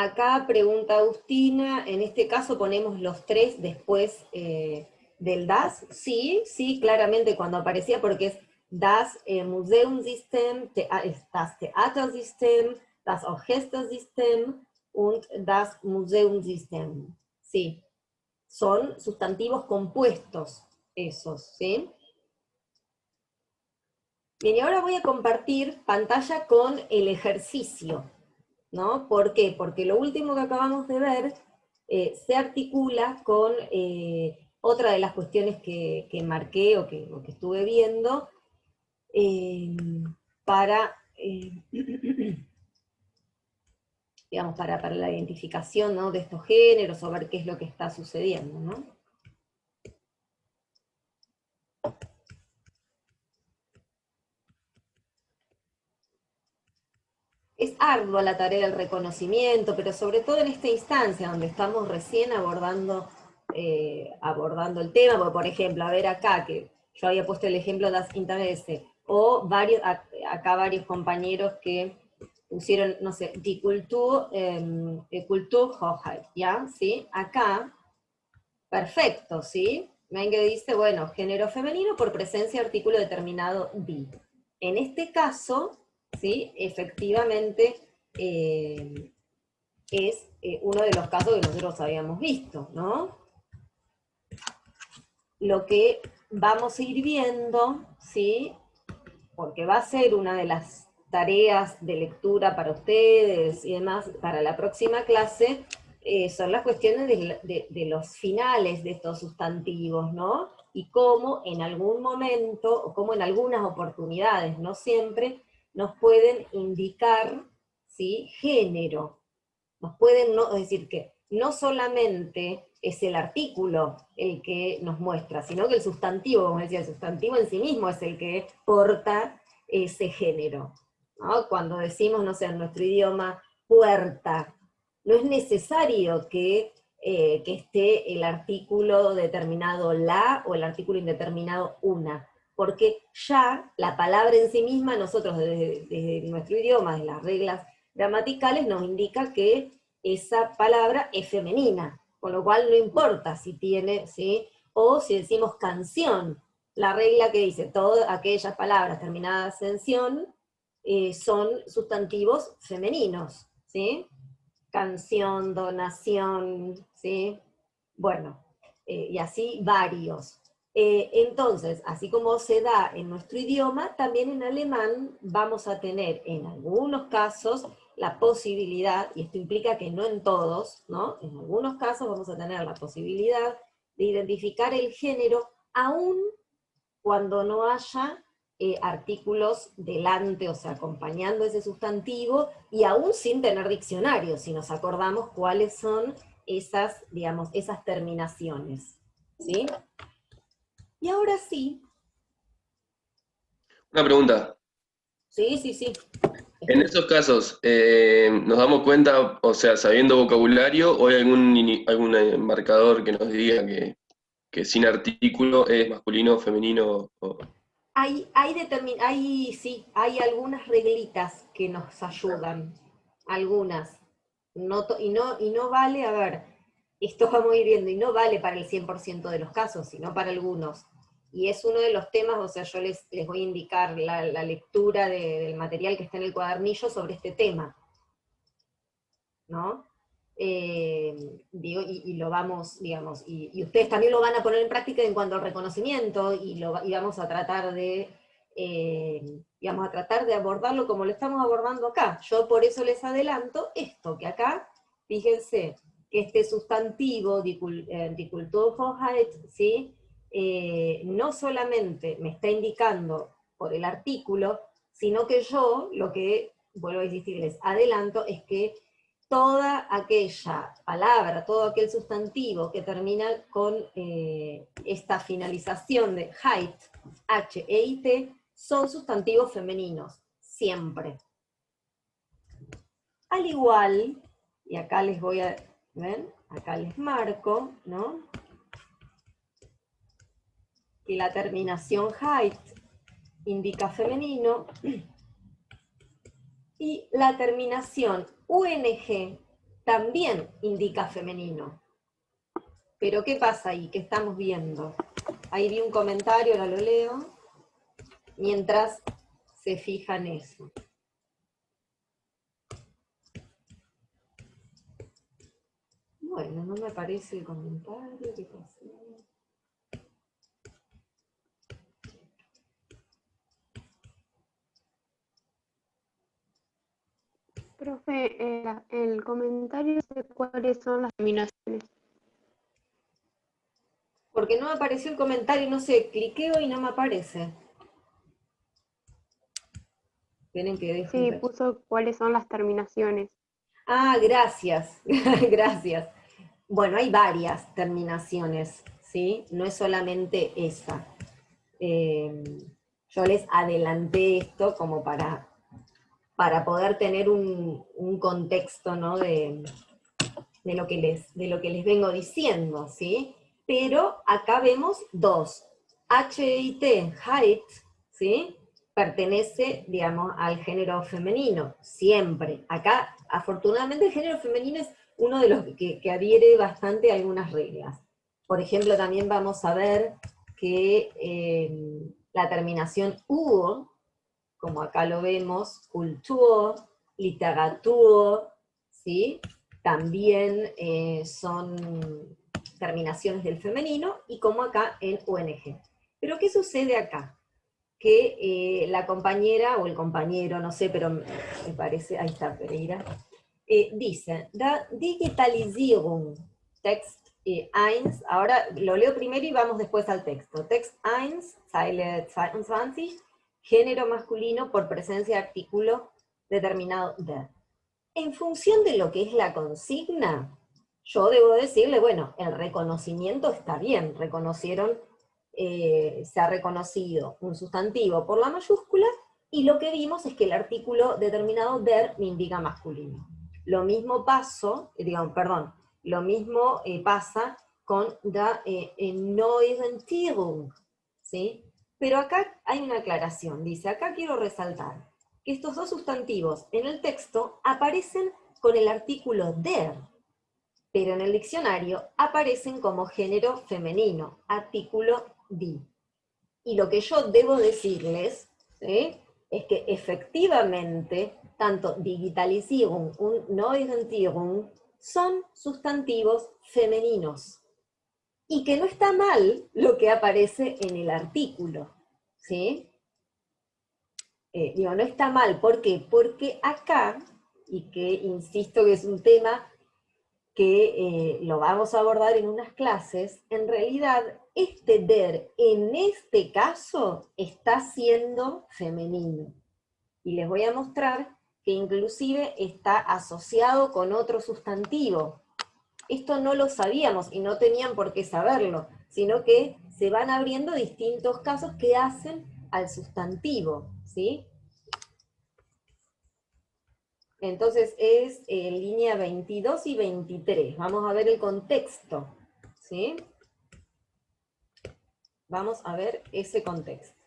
Acá pregunta Agustina, en este caso ponemos los 3 después del das. Sí, sí, claramente cuando aparecía, porque es das Museumssystem, das Theatersystem, das Orchestersystem und das Museumssystem. Sí, son sustantivos compuestos esos, ¿sí? Bien, y ahora voy a compartir pantalla con el ejercicio, ¿no? ¿Por qué? Porque lo último que acabamos de ver se articula con otra de las cuestiones que marqué o que estuve viendo para, digamos, para la identificación, ¿no?, de estos géneros o ver qué es lo que está sucediendo, ¿no? Es ardua la tarea del reconocimiento, pero sobre todo en esta instancia donde estamos recién abordando el tema, porque por ejemplo, a ver acá, que yo había puesto el ejemplo de las Interesse, o acá varios compañeros que pusieron, no sé, die Kulturhochheit, ¿ya? ¿Sí? Acá, perfecto, ¿sí? Ven que dice, bueno, género femenino por presencia de artículo determinado die. En este caso, ¿sí?, efectivamente es uno de los casos que nosotros habíamos visto, ¿no? Lo que vamos a ir viendo, ¿sí?, porque va a ser una de las tareas de lectura para ustedes y demás para la próxima clase, son las cuestiones de los finales de estos sustantivos, ¿no? Y cómo en algún momento, o cómo en algunas oportunidades, no siempre, nos pueden indicar, ¿sí?, género. Nos pueden, es decir, que no solamente es el artículo el que nos muestra, sino que el sustantivo, como decía, el sustantivo en sí mismo es el que porta ese género, ¿no? Cuando decimos, no sé, en nuestro idioma, puerta, no es necesario que esté el artículo determinado la o el artículo indeterminado una, porque ya la palabra en sí misma, nosotros desde nuestro idioma, de las reglas gramaticales, nos indica que esa palabra es femenina, con lo cual no importa si tiene, ¿sí?, o si decimos canción, la regla que dice todas aquellas palabras terminadas en ción son sustantivos femeninos, ¿sí? Canción, donación, ¿sí? Bueno, y así varios. Entonces, así como se da en nuestro idioma, también en alemán vamos a tener en algunos casos la posibilidad, y esto implica que no en todos, ¿no?, en algunos casos vamos a tener la posibilidad de identificar el género aún cuando no haya artículos delante, o sea, acompañando ese sustantivo, y aún sin tener diccionario, si nos acordamos cuáles son esas, digamos, esas terminaciones, ¿sí? Y ahora sí. Una pregunta. Sí, sí, sí. En esos casos, ¿nos damos cuenta, o sea, sabiendo vocabulario, o hay algún marcador que nos diga que sin artículo es masculino o femenino? Sí, hay algunas reglitas que nos ayudan, algunas. Y no vale, a ver, esto vamos a ir viendo, y no vale para el 100% de los casos, sino para algunos. Y es uno de los temas, o sea, yo les voy a indicar la lectura del material que está en el cuadernillo sobre este tema, ¿no? Y lo vamos, digamos, y ustedes también lo van a poner en práctica en cuanto al reconocimiento, y vamos a tratar de abordarlo como lo estamos abordando acá. Yo por eso les adelanto esto, que acá, fíjense, que este sustantivo, die Kulturhochheit, ¿sí?, no solamente me está indicando por el artículo, sino que yo, lo que, vuelvo a insistirles, adelanto, es que toda aquella palabra, todo aquel sustantivo que termina con esta finalización de heit, h e it, son sustantivos femeninos, siempre. Al igual, y acá les voy a, ¿ven? Acá les marco, ¿no?, que la terminación heit indica femenino, y la terminación UNG también indica femenino. Pero ¿qué pasa ahí? ¿Qué estamos viendo? Ahí vi un comentario, ahora lo leo, mientras se fijan eso. Bueno, no me aparece el comentario, ¿qué pasó? Profe, el comentario dice cuáles son las terminaciones. Porque no me apareció el comentario, no sé, cliqueo y no me aparece. Tienen que dejar. Sí, puso cuáles son las terminaciones. Ah, gracias, gracias. Bueno, hay varias terminaciones, ¿sí? No es solamente esa. Yo les adelanté esto como para poder tener un contexto, ¿no? de lo que les vengo diciendo, ¿sí? Pero acá vemos dos. HIT, height, ¿sí? Pertenece, digamos, al género femenino, siempre. Acá, afortunadamente, el género femenino es uno de los que adhiere bastante a algunas reglas. Por ejemplo, también vamos a ver que la terminación UR, como acá lo vemos, Kultur, Literatur, ¿sí? También son terminaciones del femenino, y como acá en UNG. Pero ¿qué sucede acá? Que la compañera o el compañero, no sé, pero me parece, ahí está Pereira, dice, da Digitalisierung, Text 1, ahora lo leo primero y vamos después al texto. Text 1, Zeile 22, género masculino por presencia de artículo determinado der. En función de lo que es la consigna, yo debo decirle, bueno, el reconocimiento está bien, se ha reconocido un sustantivo por la mayúscula, y lo que vimos es que el artículo determinado der me indica masculino. Lo mismo pasa con la Neuorientierung, ¿sí? Pero acá hay una aclaración, dice, acá quiero resaltar que estos dos sustantivos en el texto aparecen con el artículo der, pero en el diccionario aparecen como género femenino, artículo die. Y lo que yo debo decirles, ¿sí?, es que efectivamente, tanto Digitalisierung und Neuorientierung son sustantivos femeninos. Y que no está mal lo que aparece en el artículo, ¿sí? No está mal, ¿por qué? Porque acá, y que insisto que es un tema que lo vamos a abordar en unas clases, en realidad este der en este caso está siendo femenino. Y les voy a mostrar que inclusive está asociado con otro sustantivo. Esto no lo sabíamos y no tenían por qué saberlo, sino que se van abriendo distintos casos que hacen al sustantivo, ¿sí? Entonces es línea 22 y 23. Vamos a ver el contexto, ¿sí? Vamos a ver ese contexto.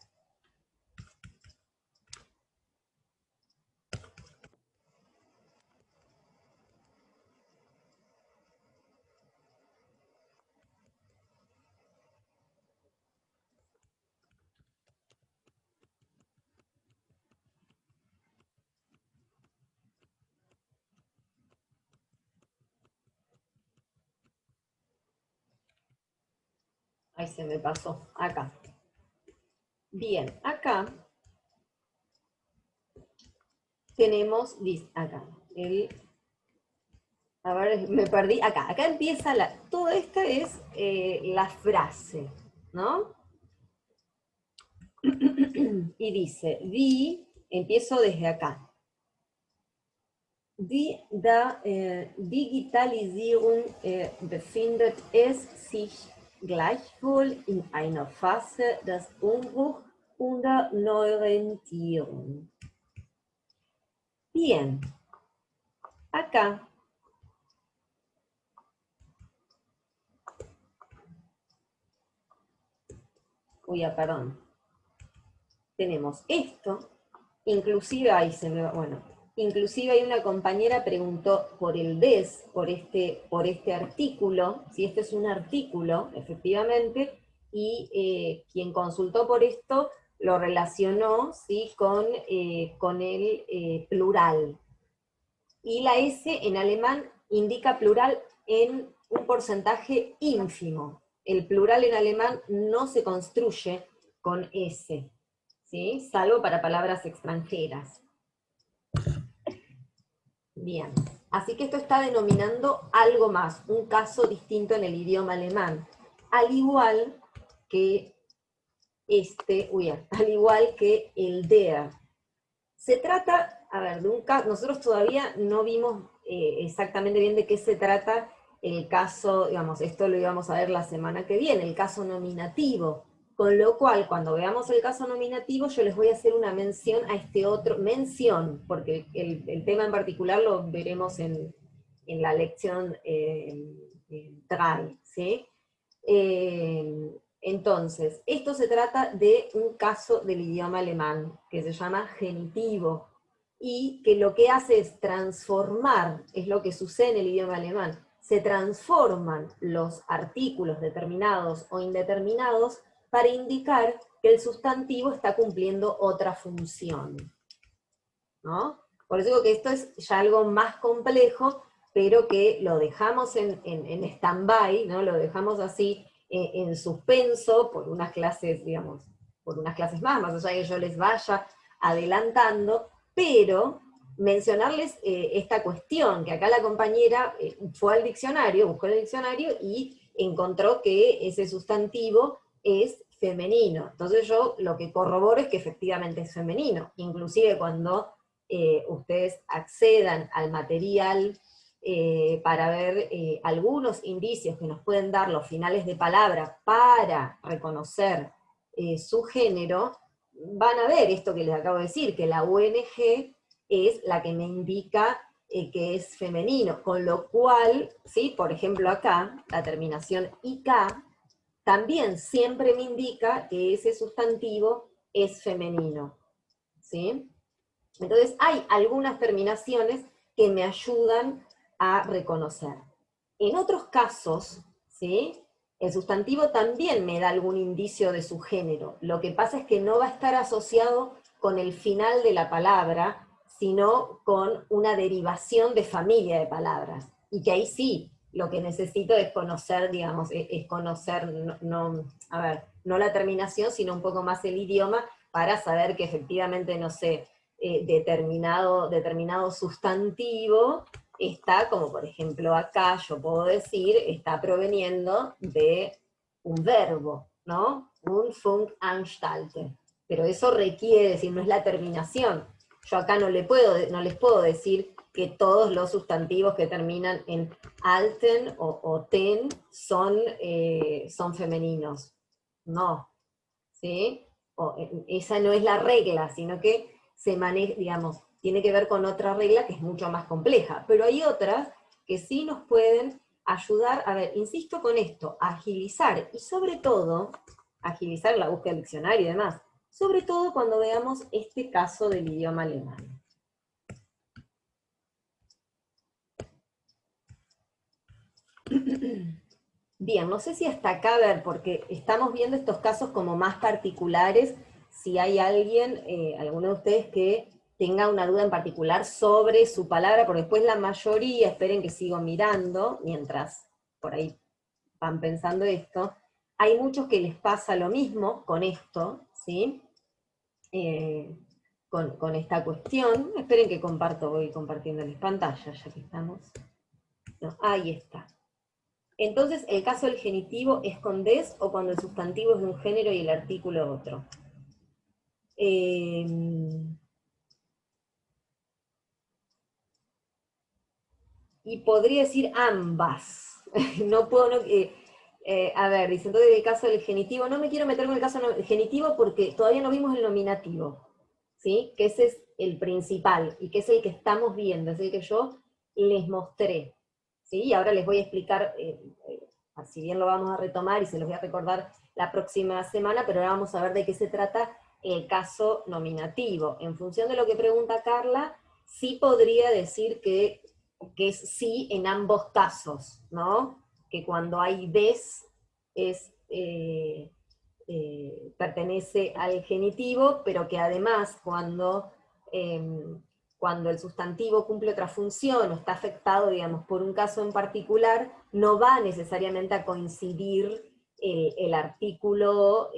Ahí se me pasó, acá. Bien, acá tenemos, acá, a ver, me perdí, acá empieza toda esta es la frase, ¿no? Y dice, empiezo desde acá. Digitalisierung befindet es sich gleichwohl in einer Phase des Umbruchs und der Neuorientierung. Bien, acá perdón, tenemos esto, inclusive ahí se me va, bueno, inclusive hay una compañera preguntó por el des, por este artículo, si este es un artículo, efectivamente, y quien consultó por esto lo relacionó, ¿sí?, con el plural. Y la S en alemán indica plural en un porcentaje ínfimo. El plural en alemán no se construye con S, ¿sí?, salvo para palabras extranjeras. Bien, así que esto está denominando algo más, un caso distinto en el idioma alemán, al igual que al igual que el der. Se trata, a ver, de un caso, nosotros todavía no vimos exactamente bien de qué se trata el caso, digamos, esto lo íbamos a ver la semana que viene, el caso nominativo, con lo cual, cuando veamos el caso nominativo, yo les voy a hacer una mención a este otro, porque el tema en particular lo veremos en la lección 3, ¿sí? Entonces, esto se trata de un caso del idioma alemán, que se llama genitivo, y que lo que hace es transformar, es lo que sucede en el idioma alemán, se transforman los artículos determinados o indeterminados para indicar que el sustantivo está cumpliendo otra función, ¿no? Por eso digo que esto es ya algo más complejo, pero que lo dejamos en stand-by, ¿no? Lo dejamos así en suspenso por unas clases, digamos, por unas clases más allá de que yo les vaya adelantando, pero mencionarles esta cuestión, que acá la compañera fue al diccionario, buscó el diccionario y encontró que ese sustantivo es femenino. Entonces yo lo que corroboro es que efectivamente es femenino, inclusive cuando ustedes accedan al material para ver algunos indicios que nos pueden dar los finales de palabra para reconocer su género, van a ver esto que les acabo de decir, que la UNG es la que me indica que es femenino, con lo cual, ¿sí?, por ejemplo acá, la terminación IK, también siempre me indica que ese sustantivo es femenino, ¿sí? Entonces hay algunas terminaciones que me ayudan a reconocer. En otros casos, ¿sí?, el sustantivo también me da algún indicio de su género. Lo que pasa es que no va a estar asociado con el final de la palabra, sino con una derivación de familia de palabras. Y que ahí sí, lo que necesito es conocer, digamos, es conocer, no la terminación, sino un poco más el idioma, para saber que efectivamente, no sé, determinado sustantivo está, como por ejemplo acá yo puedo decir, está proveniendo de un verbo, ¿no? Un Funk anstalten. Pero eso requiere decir, no es la terminación. Yo acá no les puedo decir que todos los sustantivos que terminan en alten o ten son femeninos. No. ¿Sí? Esa no es la regla, sino que se maneja, digamos, tiene que ver con otra regla que es mucho más compleja. Pero hay otras que sí nos pueden ayudar, a ver, insisto con esto, a agilizar, y sobre todo, agilizar la búsqueda del diccionario y demás, sobre todo cuando veamos este caso del idioma alemán. Bien, no sé si hasta acá, a ver, porque estamos viendo estos casos como más particulares, si hay alguien, alguno de ustedes que tenga una duda en particular sobre su palabra, porque después la mayoría, esperen que sigo mirando, mientras por ahí van pensando esto, hay muchos que les pasa lo mismo con esto, ¿sí? Con esta cuestión. Esperen que voy compartiéndoles pantalla, ya que estamos. No, ahí está. Entonces, el caso del genitivo es con des o cuando el sustantivo es de un género y el artículo otro. Y podría decir ambas. No puedo, a ver, dice, entonces el caso del genitivo, no me quiero meter con el caso del genitivo porque todavía no vimos el nominativo, ¿sí? Que ese es el principal, y que es el que estamos viendo, es el que yo les mostré, ¿sí? Y ahora les voy a explicar, si bien lo vamos a retomar y se los voy a recordar la próxima semana, pero ahora vamos a ver de qué se trata el caso nominativo. En función de lo que pregunta Carla, sí podría decir que es sí en ambos casos, ¿no? Que cuando hay des es, pertenece al genitivo, pero que además cuando el sustantivo cumple otra función o está afectado, digamos, por un caso en particular, no va necesariamente a coincidir el artículo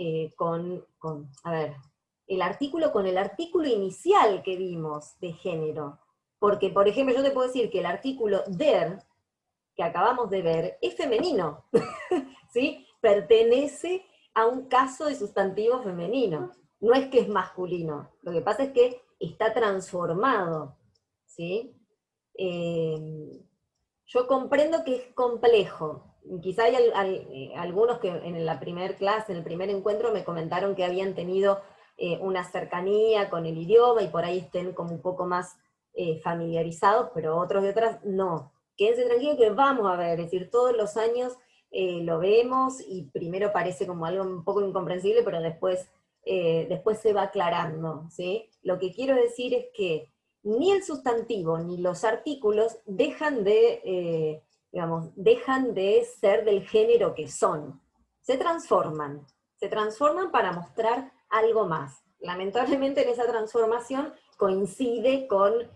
el artículo con el artículo inicial que vimos de género. Porque, por ejemplo, yo te puedo decir que el artículo der, que acabamos de ver, es femenino, ¿sí? Pertenece a un caso de sustantivo femenino. No es que es masculino, lo que pasa es que está transformado, ¿sí? Yo comprendo que es complejo. Quizá hay algunos que en la primera clase, en el primer encuentro, me comentaron que habían tenido una cercanía con el idioma y por ahí estén como un poco más familiarizados, pero otros y otras no. Quédense tranquilos que vamos a ver, es decir, todos los años lo vemos y primero parece como algo un poco incomprensible, pero después se va aclarando, ¿sí? Lo que quiero decir es que ni el sustantivo ni los artículos dejan de ser del género que son. Se transforman para mostrar algo más. Lamentablemente en esa transformación coincide con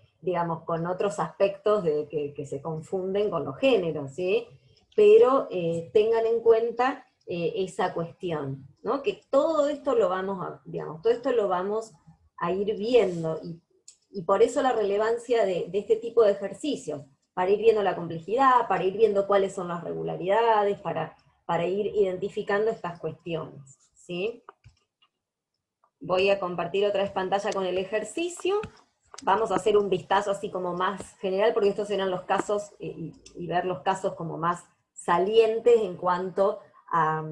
otros aspectos que se confunden con los géneros, ¿sí? Pero tengan en cuenta esa cuestión, ¿no? Que todo esto lo vamos a ir viendo, y por eso la relevancia de este tipo de ejercicios, para ir viendo la complejidad, para ir viendo cuáles son las regularidades, para ir identificando estas cuestiones, ¿sí? Voy a compartir otra vez pantalla con el ejercicio. Vamos a hacer un vistazo así como más general, porque estos serán los casos, y ver los casos como más salientes en cuanto a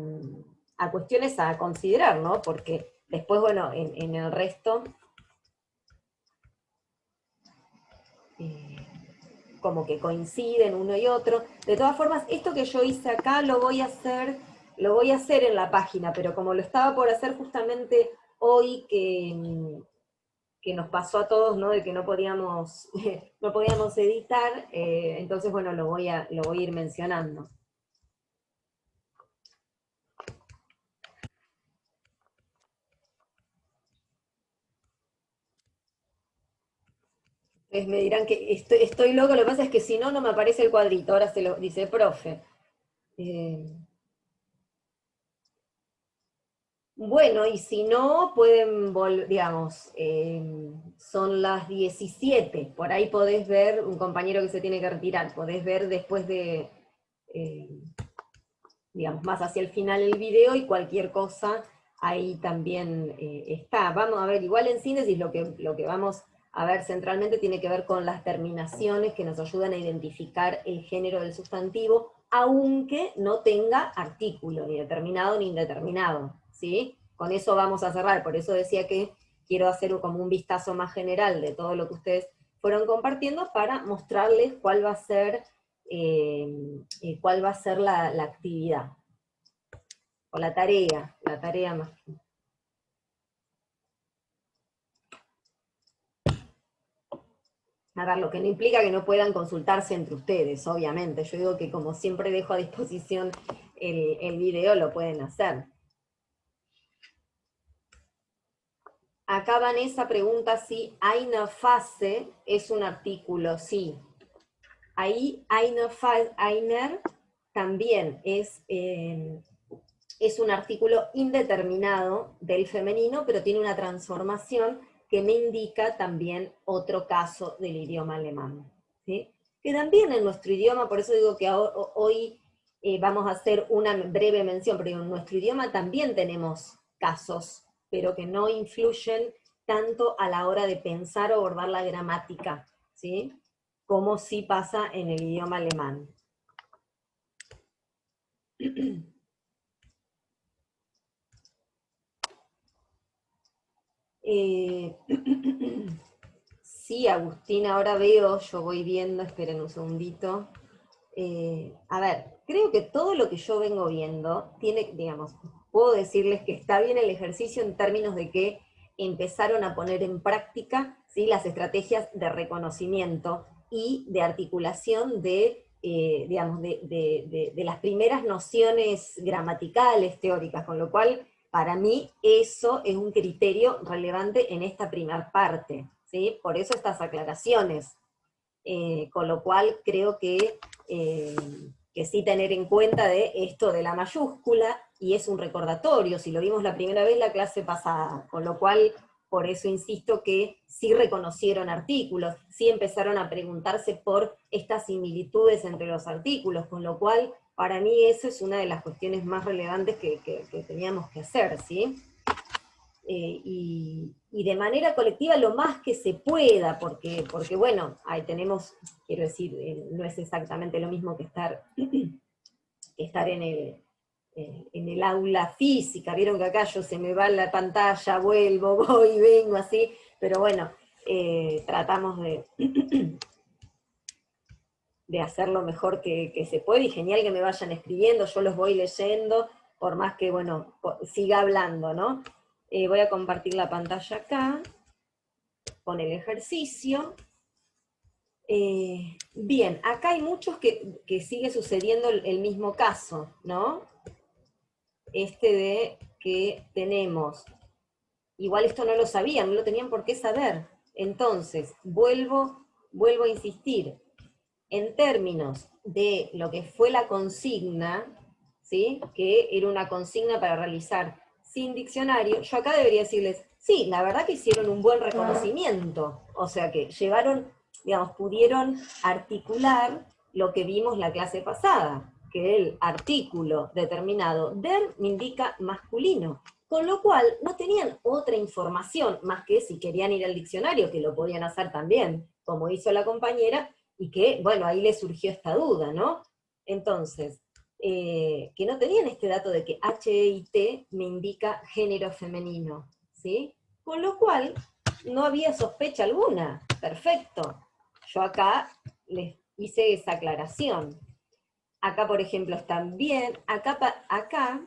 cuestiones a considerar, ¿no? Porque después, bueno, en el resto, como que coinciden uno y otro. De todas formas, esto que yo hice acá lo voy a hacer en la página, pero como lo estaba por hacer justamente hoy que nos pasó a todos, ¿no? De que no podíamos editar, entonces, bueno, lo voy a ir mencionando. Entonces me dirán que estoy loco, lo que pasa es que si no, no me aparece el cuadrito, ahora se lo dice profe. Bueno, y si no, pueden volver, digamos, son las 17, por ahí podés ver, un compañero que se tiene que retirar, podés ver después de, digamos, más hacia el final el video, y cualquier cosa ahí también está. Vamos a ver, igual en síntesis lo que vamos a ver centralmente tiene que ver con las terminaciones que nos ayudan a identificar el género del sustantivo, aunque no tenga artículo, ni determinado ni indeterminado, ¿sí? Con eso vamos a cerrar, por eso decía que quiero hacer como un vistazo más general de todo lo que ustedes fueron compartiendo para mostrarles cuál va a ser la actividad, o la tarea más. A ver, lo que no implica que no puedan consultarse entre ustedes, obviamente. Yo digo que como siempre dejo a disposición el video, lo pueden hacer. Acá Vanessa pregunta si eine Phase es un artículo. Sí. Ahí einer también es un artículo indeterminado del femenino, pero tiene una transformación que me indica también otro caso del idioma alemán, ¿sí? Que también en nuestro idioma, por eso digo que hoy vamos a hacer una breve mención, pero en nuestro idioma también tenemos casos, pero que no influyen tanto a la hora de pensar o abordar la gramática, ¿sí? Como sí pasa en el idioma alemán. Sí, Agustín, ahora veo, yo voy viendo, esperen un segundito. A ver, creo que todo lo que yo vengo viendo tiene, digamos, puedo decirles que está bien el ejercicio en términos de que empezaron a poner en práctica, ¿sí?, las estrategias de reconocimiento y de articulación de, digamos, de las primeras nociones gramaticales, teóricas, con lo cual, para mí, eso es un criterio relevante en esta primera parte, ¿sí? Por eso estas aclaraciones, con lo cual creo que sí tener en cuenta de esto de la mayúscula, y es un recordatorio, si lo vimos la primera vez la clase pasada, con lo cual, por eso insisto que sí reconocieron artículos, sí empezaron a preguntarse por estas similitudes entre los artículos, con lo cual, para mí eso es una de las cuestiones más relevantes que teníamos que hacer, ¿sí? Y de manera colectiva lo más que se pueda, porque bueno, ahí tenemos, quiero decir, no es exactamente lo mismo que estar en el aula física. Vieron que acá yo se me va la pantalla, vuelvo, voy, vengo, así, pero bueno, tratamos de hacer lo mejor que se puede, y genial que me vayan escribiendo, yo los voy leyendo, por más que, bueno, siga hablando, ¿no? Voy a compartir la pantalla acá, con el ejercicio. Bien, acá hay muchos que sigue sucediendo el mismo caso, ¿no? Este de que tenemos, igual esto no lo sabían, no lo tenían por qué saber. Entonces, vuelvo a insistir, en términos de lo que fue la consigna, ¿sí?, que era una consigna para realizar sin diccionario, yo acá debería decirles, sí, la verdad que hicieron un buen reconocimiento, o sea que llevaron, digamos, pudieron articular lo que vimos la clase pasada, que el artículo determinado der me indica masculino, con lo cual no tenían otra información más que si querían ir al diccionario, que lo podían hacer también, como hizo la compañera, y que, bueno, ahí les surgió esta duda, ¿no? Entonces, que no tenían este dato de que HEIT me indica género femenino, ¿sí? Con lo cual, no había sospecha alguna. Perfecto. Yo acá les hice esa aclaración. Acá, por ejemplo, están bien. Acá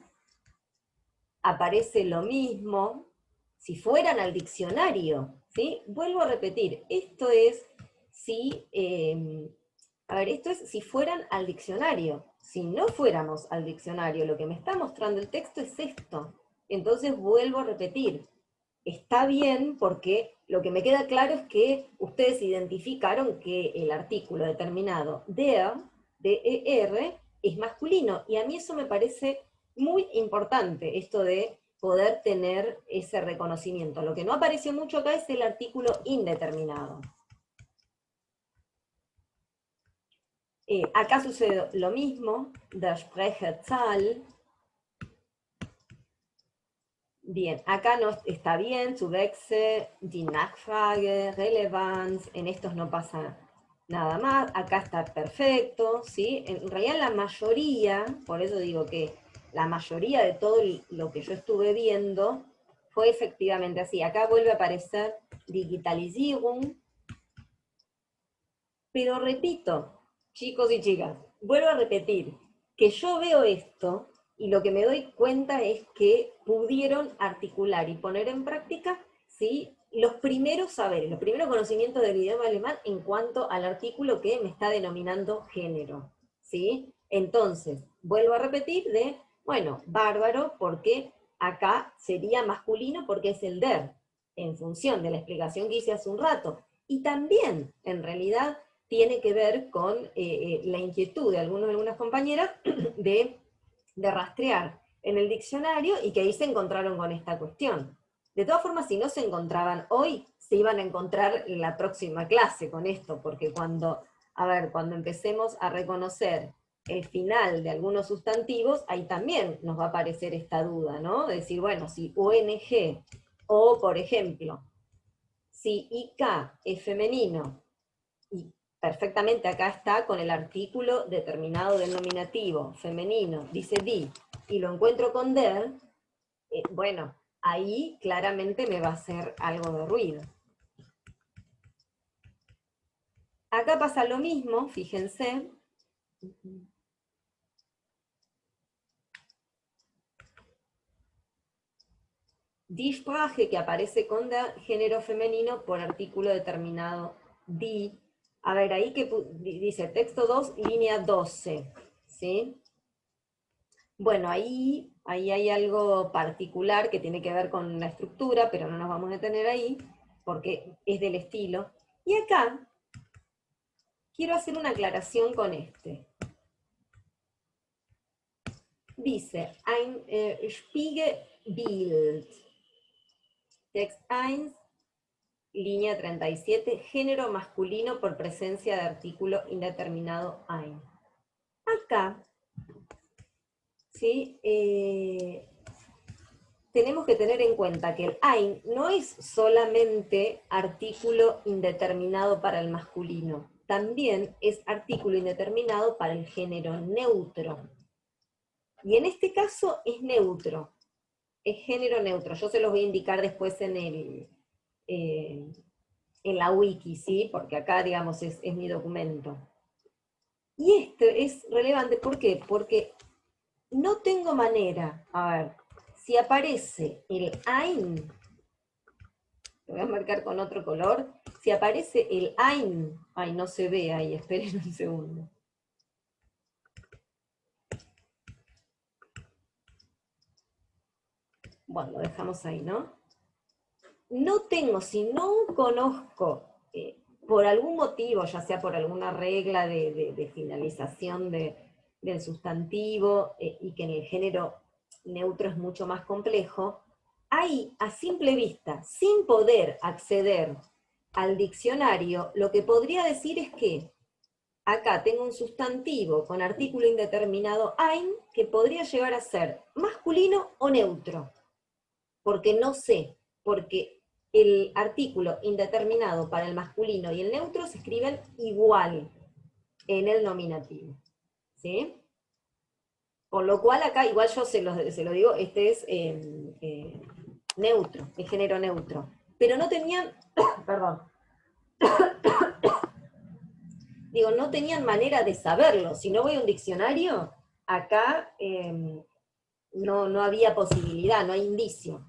aparece lo mismo. Si fueran al diccionario, ¿sí? Vuelvo a repetir, esto es si, esto es si fueran al diccionario. Si no fuéramos al diccionario, lo que me está mostrando el texto es esto. Entonces vuelvo a repetir, está bien porque lo que me queda claro es que ustedes identificaron que el artículo determinado der, D-E-R, es masculino, y a mí eso me parece muy importante, esto de poder tener ese reconocimiento. Lo que no apareció mucho acá es el artículo indeterminado. Acá sucede lo mismo, der Sprecherzahl. Bien, acá no está bien, Zuwechse, die Nachfrage, Relevanz, en estos no pasa nada más, acá está perfecto, ¿sí? En realidad la mayoría, por eso digo que la mayoría de todo lo que yo estuve viendo fue efectivamente así. Acá vuelve a aparecer Digitalisierung, pero repito, chicos y chicas, vuelvo a repetir, que yo veo esto y lo que me doy cuenta es que pudieron articular y poner en práctica, ¿sí?, los primeros saberes, los primeros conocimientos del idioma alemán en cuanto al artículo que me está denominando género, ¿sí? Entonces, vuelvo a repetir bueno, bárbaro, porque acá sería masculino porque es el der, en función de la explicación que hice hace un rato. Y también, en realidad, tiene que ver con la inquietud de algunas compañeras de rastrear en el diccionario y que ahí se encontraron con esta cuestión. De todas formas, si no se encontraban hoy, se iban a encontrar en la próxima clase con esto, porque cuando empecemos a reconocer el final de algunos sustantivos, ahí también nos va a aparecer esta duda, ¿no? De decir, bueno, si ONG, o por ejemplo, si IK es femenino, y perfectamente acá está con el artículo determinado del nominativo, femenino, dice di, y lo encuentro con der, bueno, ahí claramente me va a hacer algo de ruido. Acá pasa lo mismo, fíjense. Die Sprache, que aparece con género femenino por artículo determinado die. A ver, ahí que dice texto 2, línea 12, ¿sí? Bueno, ahí hay algo particular que tiene que ver con la estructura, pero no nos vamos a detener ahí, porque es del estilo. Y acá, quiero hacer una aclaración con este. Dice, ein Spiegelbild. Text 1, línea 37, género masculino por presencia de artículo indeterminado ein. Acá, ¿sí? Tenemos que tener en cuenta que el ein no es solamente artículo indeterminado para el masculino, también es artículo indeterminado para el género neutro. Y en este caso es neutro, es género neutro. Yo se los voy a indicar después en la wiki, ¿sí? Porque acá, digamos, es mi documento. Y esto es relevante, ¿por qué? Porque no tengo manera, a ver, si aparece el ein, lo voy a marcar con otro color, si aparece el ein, ay, no se ve ahí, esperen un segundo. Bueno, lo dejamos ahí, ¿no? No tengo, si no conozco, por algún motivo, ya sea por alguna regla de finalización del sustantivo, y que en el género neutro es mucho más complejo, ahí, a simple vista, sin poder acceder al diccionario, lo que podría decir es que acá tengo un sustantivo con artículo indeterminado ein, que podría llegar a ser masculino o neutro, porque no sé, porque el artículo indeterminado para el masculino y el neutro se escriben igual en el nominativo, ¿sí? Con lo cual acá, igual yo se lo digo, este es neutro, es género neutro. Pero no tenían, perdón, digo, no tenían manera de saberlo. Si no voy a un diccionario, acá no había posibilidad, no hay indicio.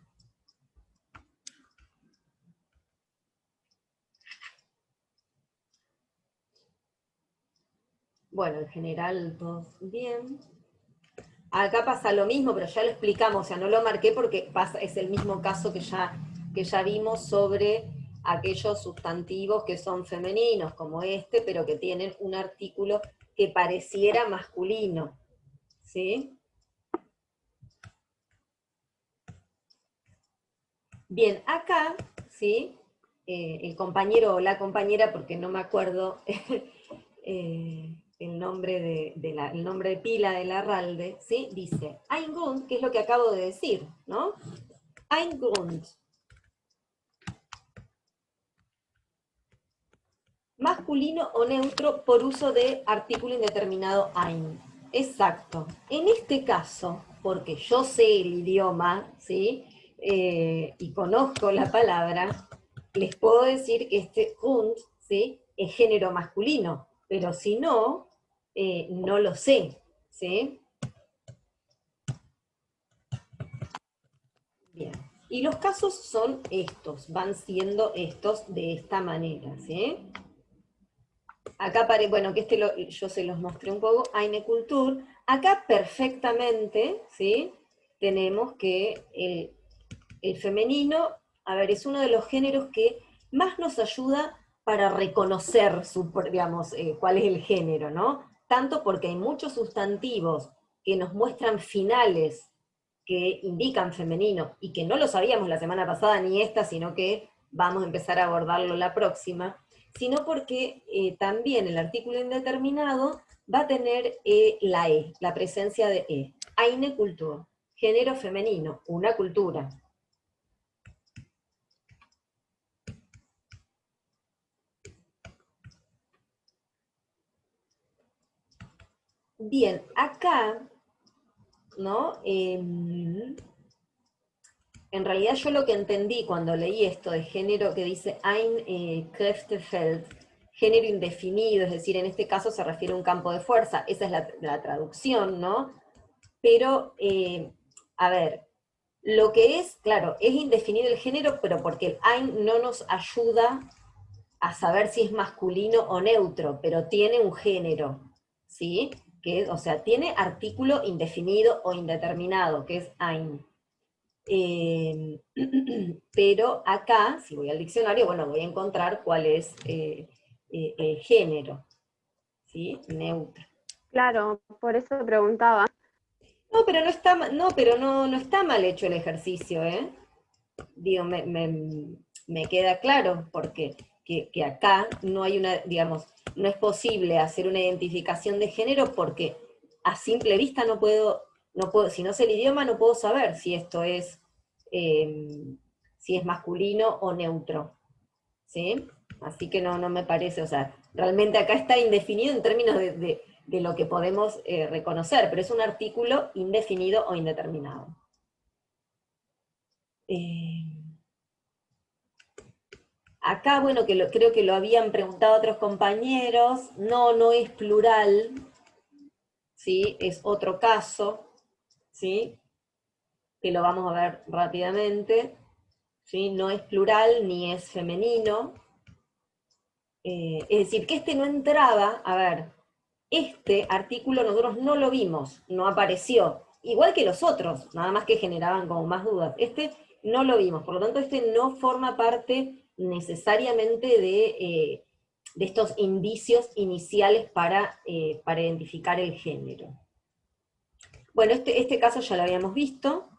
Bueno, en general todo bien. Acá pasa lo mismo, pero ya lo explicamos, o sea, no lo marqué porque es el mismo caso que ya vimos sobre aquellos sustantivos que son femeninos, como este, pero que tienen un artículo que pareciera masculino, ¿sí? Bien, acá, ¿sí? El compañero o la compañera, porque no me acuerdo el nombre el nombre de pila de Larralde, ¿sí? Dice, ein Grund, que es lo que acabo de decir, ¿no? Ein Grund. Masculino o neutro por uso de artículo indeterminado ein. Exacto. En este caso, porque yo sé el idioma, ¿sí? Y conozco la palabra, les puedo decir que este Grund, ¿sí? Es género masculino, pero si no, no lo sé, ¿sí? Bien. Y los casos son estos, van siendo estos de esta manera, ¿sí? Acá, bueno, que yo se los mostré un poco, Eine Kultur. Acá perfectamente, ¿sí? Tenemos que el femenino, a ver, es uno de los géneros que más nos ayuda para reconocer, digamos, cuál es el género, ¿no? Tanto porque hay muchos sustantivos que nos muestran finales que indican femenino, y que no lo sabíamos la semana pasada ni esta, sino que vamos a empezar a abordarlo la próxima, sino porque también el artículo indeterminado va a tener la presencia de Eine Kultur, género femenino, una cultura. Bien, acá, ¿no? En realidad yo lo que entendí cuando leí esto de género que dice ein Kräftefeld, género indefinido, es decir, en este caso se refiere a un campo de fuerza, esa es la traducción, ¿no? Pero, a ver, Lo que es, claro, es indefinido el género, pero porque el ein no nos ayuda a saber si es masculino o neutro, pero tiene un género, ¿sí? O sea, tiene artículo indefinido o indeterminado, que es ein. Pero acá, si voy al diccionario, bueno, voy a encontrar cuál es el género, ¿sí? Neutro. Claro, por eso preguntaba. No, pero no está, no, pero no está mal hecho el ejercicio, ¿eh? Digo, me queda claro, porque que acá no hay una, digamos, no es posible hacer una identificación de género porque a simple vista no puedo, si no sé el idioma no puedo saber si esto es, si es masculino o neutro, ¿sí? Así que no me parece, o sea, realmente acá está indefinido en términos de lo que podemos reconocer, pero es un artículo indefinido o indeterminado. Acá, bueno, creo que lo habían preguntado otros compañeros, no es plural, ¿sí? Es otro caso, ¿sí? Que lo vamos a ver rápidamente, ¿sí? No es plural ni es femenino. Es decir, que este no entraba, a ver, este artículo nosotros no lo vimos, no apareció, igual que los otros, nada más que generaban como más dudas. Este no lo vimos, por lo tanto este no forma parte necesariamente de estos indicios iniciales para identificar el género. Bueno, este caso ya lo habíamos visto.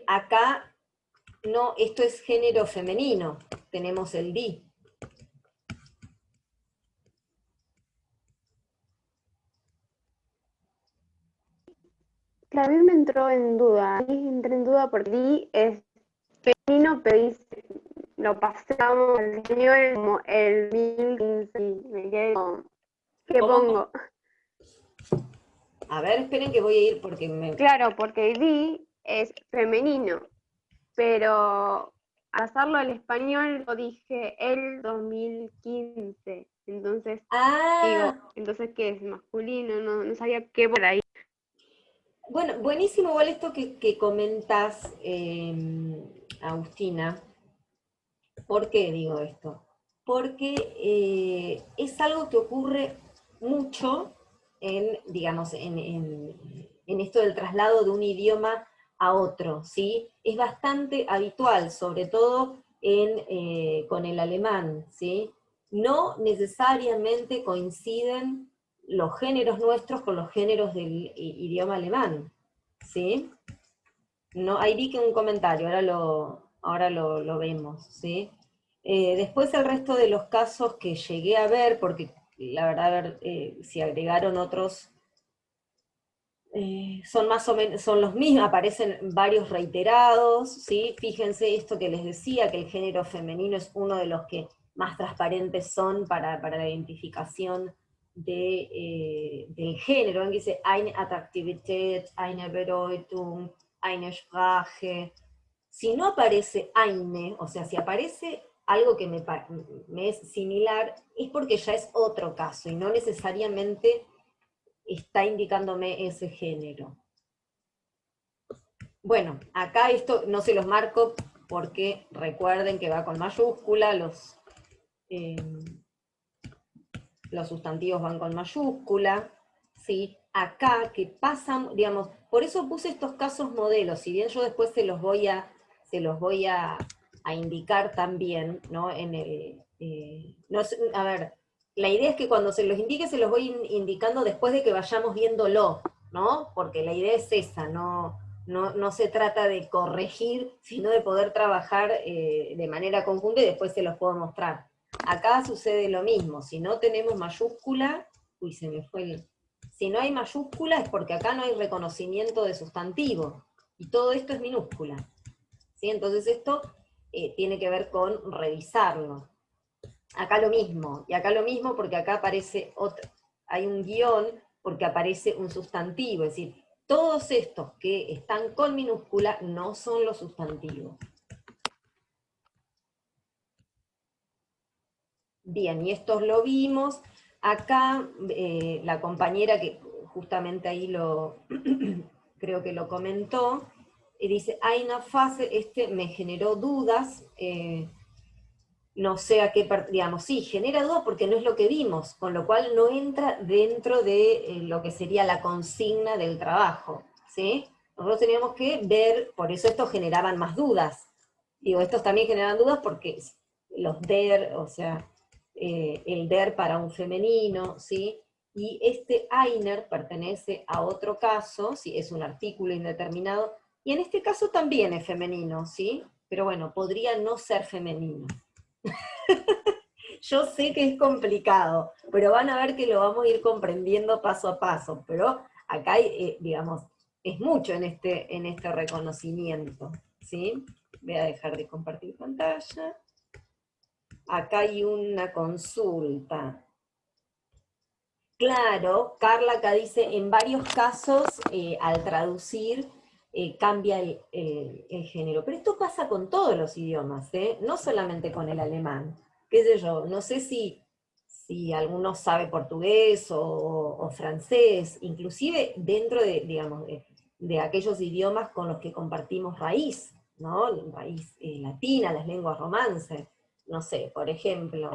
Acá, no, esto es género femenino, tenemos el di. Claro, a mí me entró en duda. A mí entré en duda porque di es femenino, pero dice, lo pasamos al español como el 1015 y me quedé como, ¿qué ¿Cómo? pongo? A ver, esperen que voy a ir porque me... Claro, porque di es femenino, pero al hacerlo al español lo dije el 2015. Entonces, digo, Ah, entonces, ¿qué es masculino? No sabía qué por ahí. bueno, buenísimo igual esto que comentás, Agustina. ¿Por qué digo esto? Porque es algo que ocurre mucho en, digamos, en esto del traslado de un idioma a otro, ¿sí? Es bastante habitual, sobre todo con el alemán, ¿sí? No necesariamente coinciden los géneros nuestros con los géneros del idioma alemán, ¿sí? No, ahí vi que un comentario, ahora lo vemos, ¿sí? Después el resto de los casos que llegué a ver, porque la verdad, a ver si agregaron otros, son más o menos, son los mismos, aparecen varios reiterados, ¿sí? Fíjense esto que les decía, que el género femenino es uno de los que más transparentes son para la identificación del género. Aquí dice, eine Attraktivität, eine Bedeutung, eine Sprache. Si no aparece eine, o sea, si aparece algo que me es similar, es porque ya es otro caso, y no necesariamente está indicándome ese género. Bueno, acá esto no se los marco porque recuerden que va con mayúscula, los sustantivos van con mayúscula, ¿sí? Acá que pasan, digamos, por eso puse estos casos modelos, si bien yo después se los voy a indicar también, ¿no? No, a ver, la idea es que cuando se los indique se los voy indicando después de que vayamos viéndolo, ¿no? Porque la idea es esa, no se trata de corregir, sino de poder trabajar de manera conjunta y después se los puedo mostrar. Acá sucede lo mismo, si no tenemos mayúscula, uy, se me fue si no hay mayúscula es porque acá no hay reconocimiento de sustantivo, y todo esto es minúscula, ¿sí? Entonces esto tiene que ver con revisarlo. Acá lo mismo, y acá lo mismo porque acá aparece hay un guión porque aparece un sustantivo, es decir, todos estos que están con minúscula no son los sustantivos. Bien, y estos lo vimos. Acá la compañera que justamente ahí creo que lo comentó, y dice, hay una fase, me generó dudas, no sé a qué, digamos, sí, genera dudas porque no es lo que vimos, con lo cual no entra dentro de lo que sería la consigna del trabajo, ¿sí? Nosotros teníamos que ver, por eso estos generaban más dudas. Digo, estos también generan dudas porque los der, o sea, el der para un femenino, ¿sí? Y einer pertenece a otro caso, ¿sí? Es un artículo indeterminado, y en este caso también es femenino, ¿sí? Pero bueno, podría no ser femenino. Yo sé que es complicado, pero van a ver que lo vamos a ir comprendiendo paso a paso, pero acá hay, digamos, es mucho en este reconocimiento, ¿sí? Voy a dejar de compartir pantalla. Acá hay una consulta. Claro, Carla acá dice, en varios casos, al traducir, cambia el género. Pero esto pasa con todos los idiomas, no solamente con el alemán. Qué sé yo, no sé si alguno sabe portugués o francés, inclusive dentro de, digamos, de aquellos idiomas con los que compartimos raíz, ¿no? Raíz latina, las lenguas romances. No sé, por ejemplo,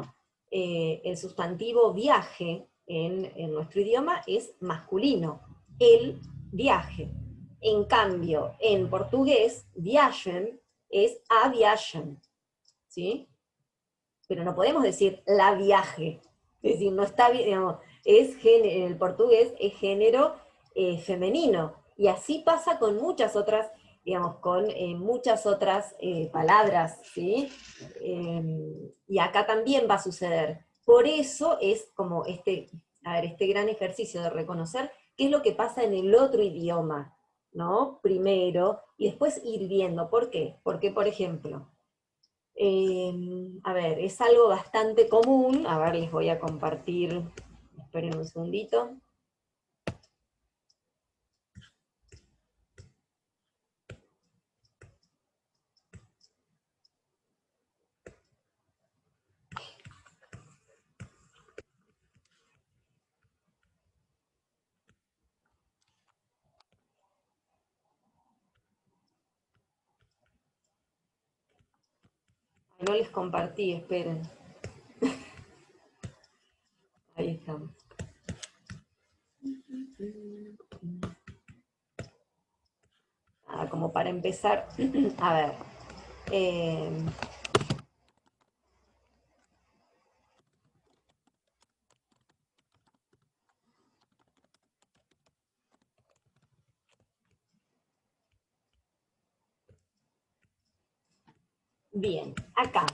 el sustantivo viaje en nuestro idioma es masculino, el viaje. En cambio, en portugués, viajen es a viajen, ¿sí? Pero no podemos decir la viaje, es decir, no está bien, digamos, en el portugués es género femenino, y así pasa con muchas otras, digamos, con muchas otras palabras, ¿sí? Y acá también va a suceder. Por eso es como este gran ejercicio de reconocer qué es lo que pasa en el otro idioma, ¿no? Primero, y después ir viendo. ¿Por qué? Porque, por ejemplo, a ver, es algo bastante común, a ver, les voy a compartir, esperen un segundito. No les compartí, esperen. Ahí estamos. Como para empezar, a ver. Bien, acá.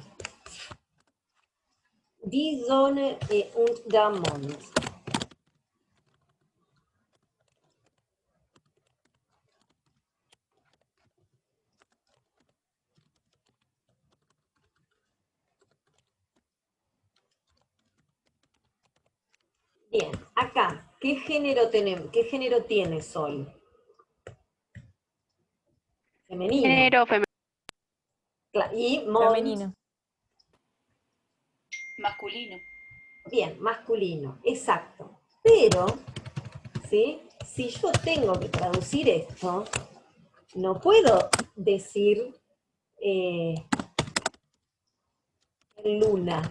Die Sonne und der Mond. Bien, acá, ¿qué género tenemos? ¿Qué género tiene Sol? Femenino. Género femenino. Y Mond. Femenino. Masculino. Bien, masculino, exacto. Pero, ¿sí? Si yo tengo que traducir esto, no puedo decir luna.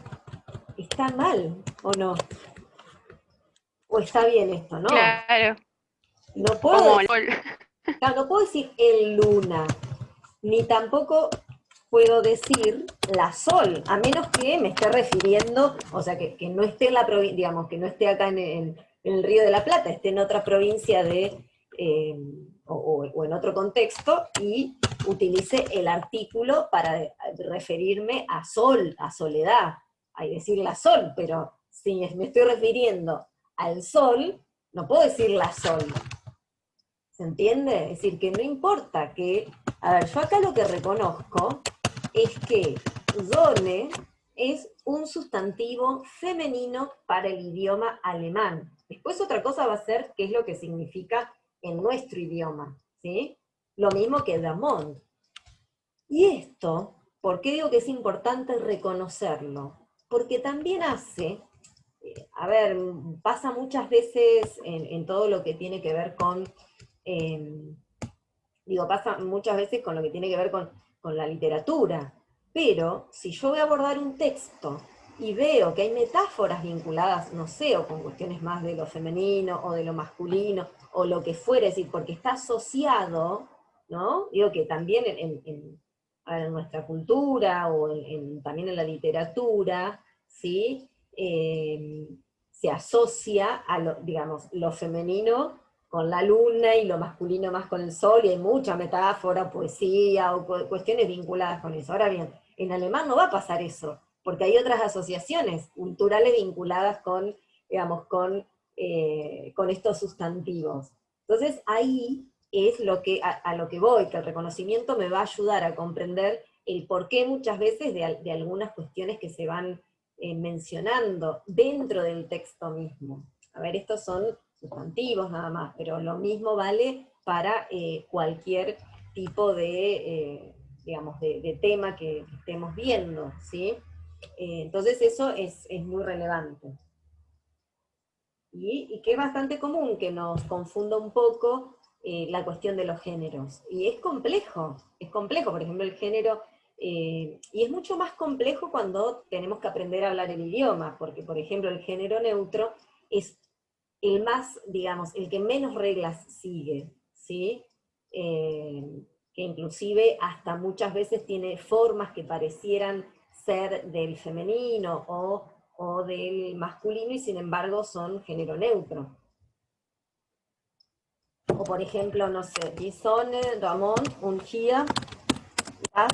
¿Está mal o no? ¿O está bien esto, no? Claro. No puedo, Como no puedo decir el luna, ni tampoco puedo decir la sol, a menos que me esté refiriendo, o sea, que no esté en la provincia, digamos, que no esté acá en el Río de la Plata, esté en otra provincia o en otro contexto, y utilice el artículo para referirme a sol, a soledad, hay decir la sol, pero si me estoy refiriendo al sol, no puedo decir la sol. ¿Se entiende? Es decir, que no importa que... A ver, yo acá lo que reconozco es que Sonne es un sustantivo femenino para el idioma alemán. Después otra cosa va a ser qué es lo que significa en nuestro idioma, ¿sí? Lo mismo que der Mond. Y esto, ¿por qué digo que es importante reconocerlo? Porque también hace a ver, pasa muchas veces en todo lo que tiene que ver con, pasa muchas veces con lo que tiene que ver con la literatura, pero si yo voy a abordar un texto y veo que hay metáforas vinculadas, no sé, o con cuestiones más de lo femenino o de lo masculino, o lo que fuere, es decir, porque está asociado, ¿no? Digo que también en nuestra cultura o también en la literatura, ¿sí? Se asocia a lo, digamos, lo femenino con la luna y lo masculino más con el sol, y hay mucha metáfora, poesía o cuestiones vinculadas con eso. Ahora bien, en alemán no va a pasar eso, porque hay otras asociaciones culturales vinculadas con, digamos, con estos sustantivos. Entonces ahí es a lo que voy, que el reconocimiento me va a ayudar a comprender el porqué muchas veces de algunas cuestiones que se van mencionando dentro del texto mismo. A ver, estos son sustantivos nada más, pero lo mismo vale para cualquier tipo de, digamos, de tema que estemos viendo, ¿sí? Entonces eso es muy relevante. Y que es bastante común que nos confunda un poco la cuestión de los géneros. Y es complejo, por ejemplo, el género, y es mucho más complejo cuando tenemos que aprender a hablar el idioma, porque, por ejemplo, el género neutro es el más, digamos, el que menos reglas sigue, ¿sí? Que inclusive hasta muchas veces tiene formas que parecieran ser del femenino o del masculino, y sin embargo son género neutro. O por ejemplo, no sé, die Sonne, Ramón, und hier das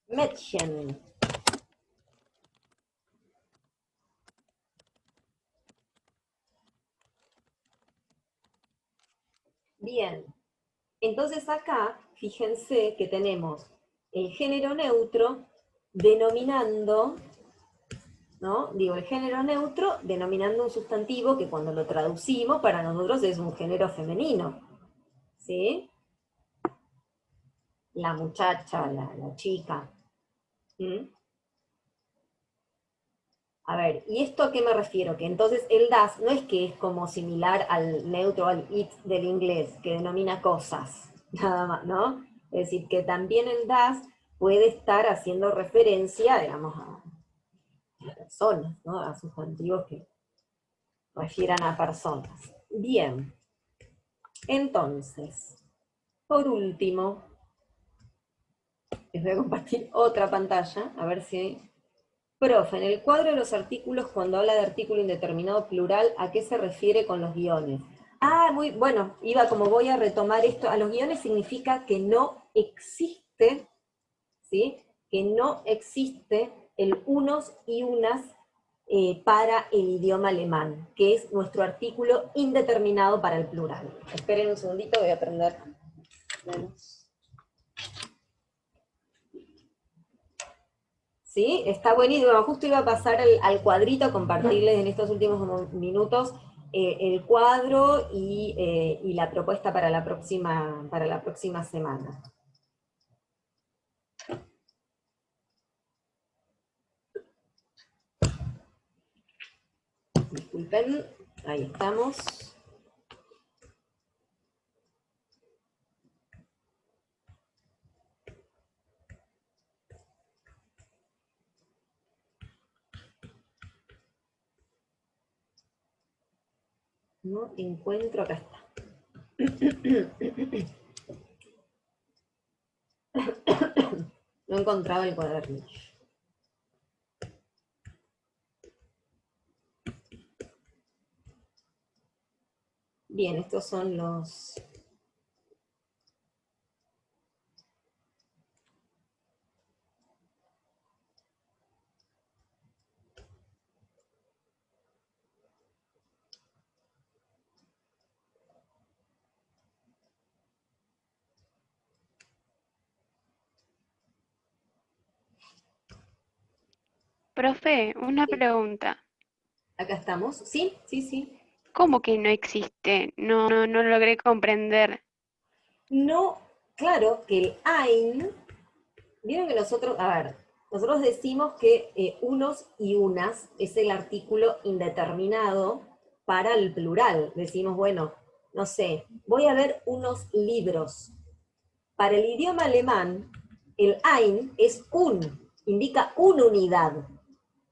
Mädchen. Bien, entonces acá, fíjense que tenemos el género neutro denominando, ¿no? Digo, el género neutro denominando un sustantivo que cuando lo traducimos para nosotros es un género femenino, ¿sí? La muchacha, la chica. ¿Mm? A ver, ¿y esto a qué me refiero? Que entonces el das no es que es como similar al neutro, al it del inglés, que denomina cosas, nada más, ¿no? Es decir, que también el das puede estar haciendo referencia, digamos, a personas, ¿no? A sustantivos que refieran a personas. Bien, entonces, por último, les voy a compartir otra pantalla, a ver si... Profe, en el cuadro de los artículos, cuando habla de artículo indeterminado plural, ¿a qué se refiere con los guiones? Ah, muy bueno, como voy a retomar esto, a los guiones significa que no existe, ¿sí? Que no existe el unos y unas para el idioma alemán, que es nuestro artículo indeterminado para el plural. Esperen un segundito, voy a aprender. ¿Sí? Está buenísimo. Justo iba a pasar al cuadrito a compartirles en estos últimos minutos el cuadro y la propuesta para la próxima semana. Disculpen, ahí estamos. No encuentro, acá está. No encontraba el cuadernillo. Bien, estos son los... Profe, una pregunta. Acá estamos. ¿Sí? Sí, sí. ¿Cómo que no existe? No logré comprender. No, claro que el ein, vieron que nosotros, a ver, nosotros decimos que unos y unas es el artículo indeterminado para el plural. Decimos, bueno, no sé, voy a ver unos libros. Para el idioma alemán, el ein es indica una unidad,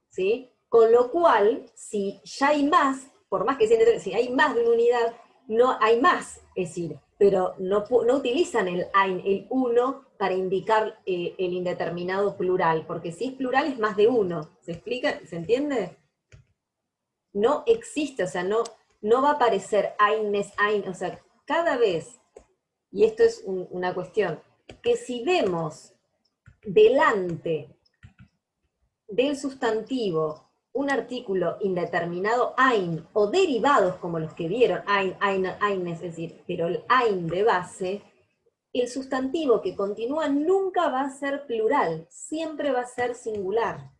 ¿sí? Con lo cual, si ya hay más, por más que sea, si hay más de una unidad, no hay más, es decir, pero no utilizan el ein, el uno, para indicar el indeterminado plural, porque si es plural es más de uno. ¿Se explica? ¿Se entiende? No existe, o sea, no va a aparecer eines, ein, o sea, cada vez, y esto es una cuestión, que si vemos delante del sustantivo un artículo indeterminado ein, o derivados como los que vieron, ein, es decir, pero el ein de base, el sustantivo que continúa nunca va a ser plural, siempre va a ser singular.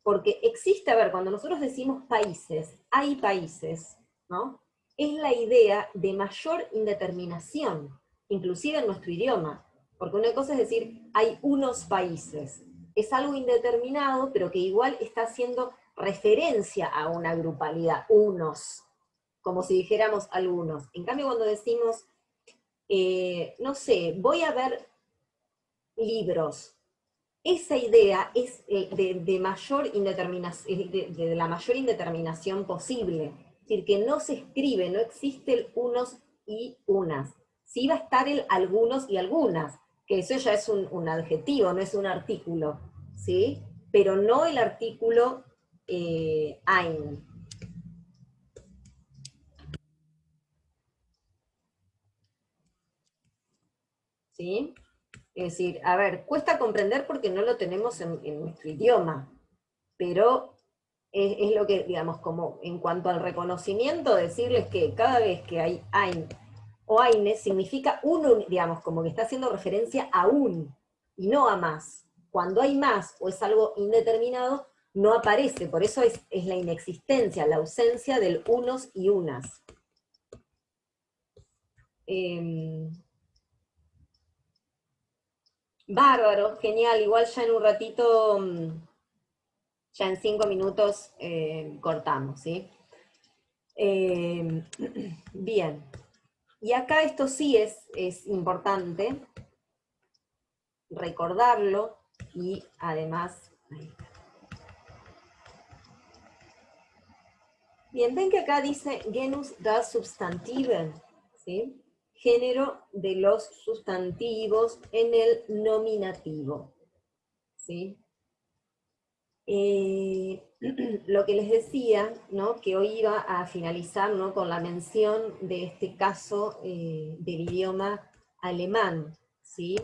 Porque existe, a ver, cuando nosotros decimos países, hay países, ¿no? Es la idea de mayor indeterminación, inclusive en nuestro idioma. Porque una cosa es decir, hay unos países. Es algo indeterminado, pero que igual está haciendo referencia a una grupalidad, unos, como si dijéramos algunos. En cambio, cuando decimos, no sé, voy a ver libros, esa idea es de mayor indeterminación, de la mayor indeterminación posible. Es decir, que no se escribe, no existe el unos y unas. Sí va a estar el algunos y algunas, que eso ya es un adjetivo, no es un artículo, ¿sí? Pero no el artículo ein. ¿Sí? Es decir, a ver, cuesta comprender porque no lo tenemos en nuestro idioma, pero es lo que, digamos, como en cuanto al reconocimiento, decirles que cada vez que hay ein o eine, significa uno, digamos, como que está haciendo referencia a un, y no a más. Cuando hay más o es algo indeterminado, no aparece, por eso es la inexistencia, la ausencia del unos y unas. Bárbaro, genial, igual ya en un ratito, ya en 5 minutos cortamos, ¿sí? Bien, y acá esto sí es importante recordarlo, y además, bien, ven que acá dice Genus der Substantiven, ¿sí? Género de los sustantivos en el nominativo, ¿sí? Lo que les decía, ¿no? Que hoy iba a finalizar, ¿no? Con la mención de este caso del idioma alemán, ¿sí?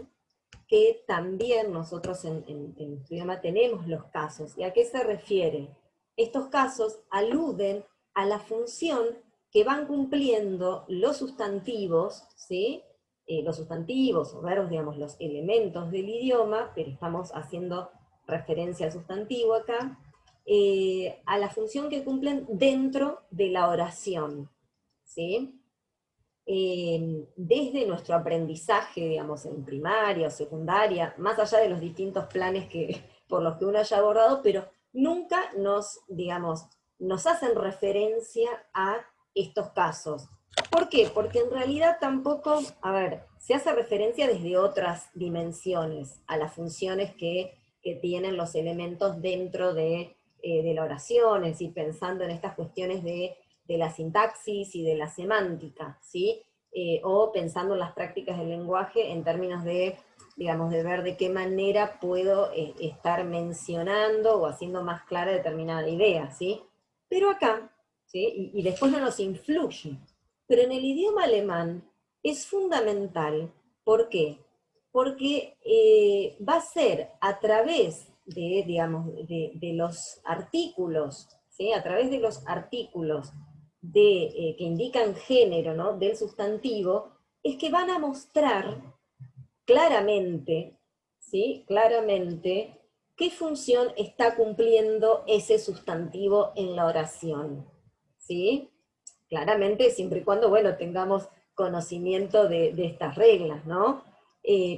Que también nosotros en nuestro idioma tenemos los casos. ¿Y a qué se refiere? Estos casos aluden a la función que van cumpliendo los sustantivos, ¿sí? Los sustantivos o verbos, digamos, los elementos del idioma, pero estamos haciendo referencia al sustantivo acá, a la función que cumplen dentro de la oración, ¿sí? Desde nuestro aprendizaje, digamos, en primaria o secundaria, más allá de los distintos planes por los que uno haya abordado, pero nunca digamos, nos hacen referencia a estos casos. ¿Por qué? Porque en realidad tampoco, a ver, se hace referencia desde otras dimensiones a las funciones que tienen los elementos dentro de la oración, es decir, pensando en estas cuestiones de la sintaxis y de la semántica, ¿sí? O pensando en las prácticas del lenguaje en términos de, digamos, de ver de qué manera puedo estar mencionando o haciendo más clara determinada idea, ¿sí? Pero acá, ¿sí? Y después no nos influye. Pero en el idioma alemán es fundamental. ¿Por qué? Porque va a ser a través de, digamos, de los artículos, ¿sí? A través de los artículos que indican género, ¿no? Del sustantivo, es que van a mostrar claramente, ¿sí? Claramente, qué función está cumpliendo ese sustantivo en la oración, ¿sí? Claramente, siempre y cuando, bueno, tengamos conocimiento de estas reglas, ¿no?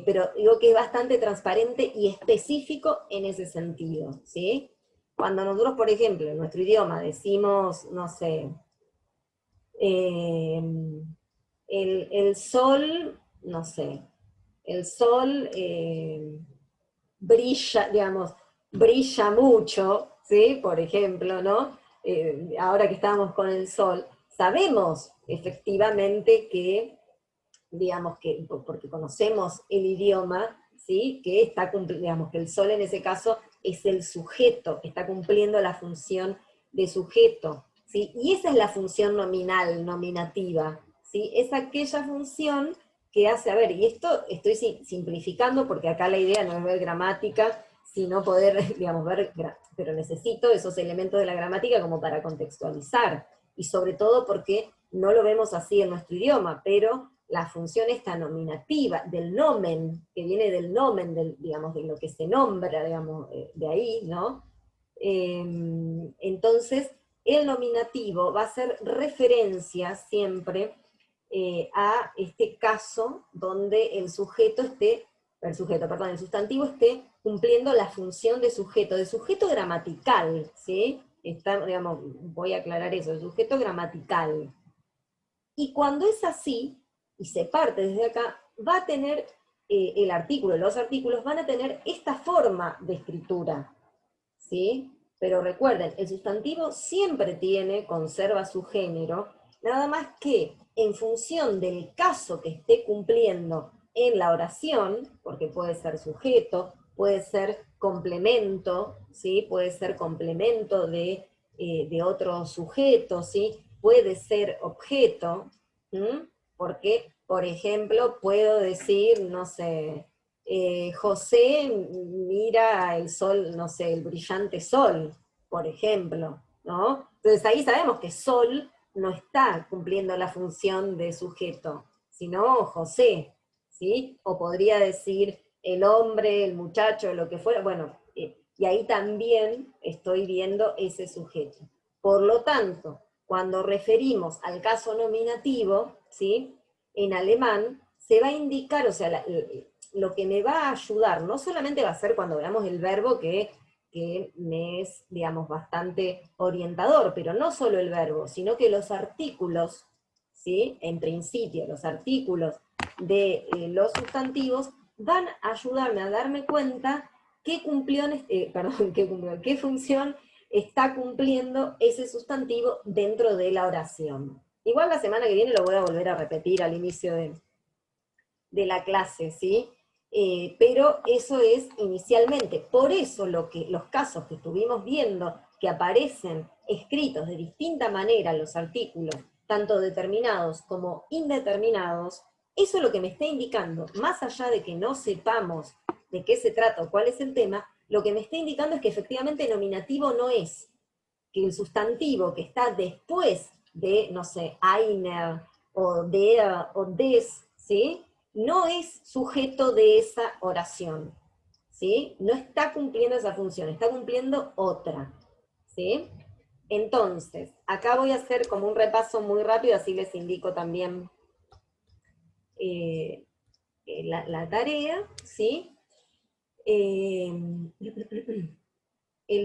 pero digo que es bastante transparente y específico en ese sentido, ¿sí? Cuando nosotros, por ejemplo, en nuestro idioma decimos, no sé, el sol, no sé, el sol brilla, digamos, brilla mucho, ¿sí? Por ejemplo, ¿no? Ahora que estamos con el sol, sabemos efectivamente que, digamos que, porque conocemos el idioma, ¿sí? Que está digamos que el sol en ese caso es el sujeto, está cumpliendo la función de sujeto, ¿sí? Y esa es la función nominal, nominativa, ¿sí? Es aquella función que hace, a ver, y esto estoy simplificando porque acá la idea no es ver gramática, sino poder, digamos, ver, pero necesito esos elementos de la gramática como para contextualizar, y sobre todo porque no lo vemos así en nuestro idioma, pero la función esta nominativa, del nomen, que viene del nomen, digamos, de lo que se nombra, digamos, de ahí, ¿no? Entonces, el nominativo va a hacer referencia siempre a este caso donde el sujeto esté, el sustantivo esté cumpliendo la función de sujeto gramatical, ¿sí? Está, digamos, voy a aclarar eso, el sujeto gramatical. Y cuando es así, y se parte desde acá, va a tener el artículo, los artículos van a tener esta forma de escritura, ¿sí? Pero recuerden, el sustantivo siempre conserva su género, nada más que en función del caso que esté cumpliendo en la oración, porque puede ser sujeto, puede ser complemento, ¿sí? Puede ser complemento de otro sujeto, ¿sí? Puede ser objeto, ¿m? Porque, por ejemplo, puedo decir, no sé, José mira el sol, no sé, el brillante sol, por ejemplo, ¿no? Entonces ahí sabemos que sol no está cumpliendo la función de sujeto, sino José, ¿sí? O podría decir el hombre, el muchacho, lo que fuera, bueno, y ahí también estoy viendo ese sujeto. Por lo tanto, cuando referimos al caso nominativo, ¿sí? En alemán se va a indicar, o sea, lo que me va a ayudar, no solamente va a ser cuando veamos el verbo que me es, digamos, bastante orientador, pero no solo el verbo, sino que los artículos, ¿sí? En principio, los artículos de los sustantivos van a ayudarme a darme cuenta qué qué función está cumpliendo ese sustantivo dentro de la oración. Igual la semana que viene lo voy a volver a repetir al inicio de la clase, ¿sí? Pero eso es inicialmente. Por eso los casos que estuvimos viendo, que aparecen escritos de distinta manera los artículos, tanto determinados como indeterminados, eso es lo que me está indicando, más allá de que no sepamos de qué se trata o cuál es el tema, lo que me está indicando es que efectivamente nominativo no es, que el sustantivo que está después de, no sé, einer, o der, o des, ¿sí? No es sujeto de esa oración, ¿sí? No está cumpliendo esa función, está cumpliendo otra, ¿sí? Entonces, acá voy a hacer como un repaso muy rápido, así les indico también la tarea, ¿sí? El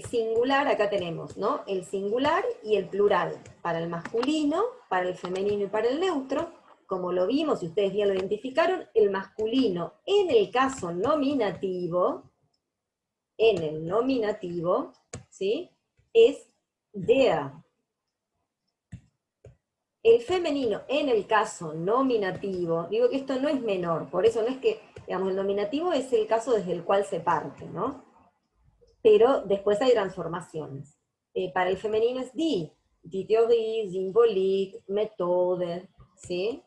singular, acá tenemos, ¿no? El singular y el plural, para el masculino, para el femenino y para el neutro. Como lo vimos, y ustedes bien lo identificaron, el masculino en el caso nominativo, ¿sí? Es der. El femenino en el caso nominativo, digo que esto no es menor, por eso no es que, digamos, el nominativo es el caso desde el cual se parte, ¿no? Pero después hay transformaciones. Para el femenino es die Theorie, Symbolique, Methode, ¿sí?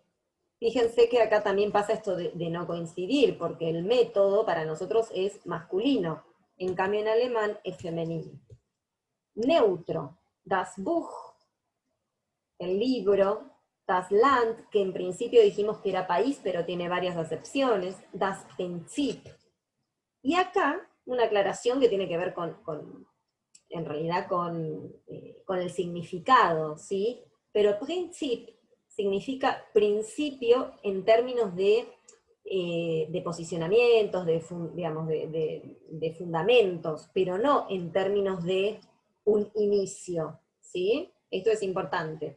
Fíjense que acá también pasa esto de no coincidir, porque el método para nosotros es masculino, en cambio en alemán es femenino. Neutro, das Buch, el libro, das Land, que en principio dijimos que era país, pero tiene varias acepciones, das Prinzip. Y acá, una aclaración que tiene que ver en realidad con el significado, ¿sí? Pero Prinzip significa principio en términos de de posicionamientos, digamos, de fundamentos, pero no en términos de un inicio, ¿sí? Esto es importante.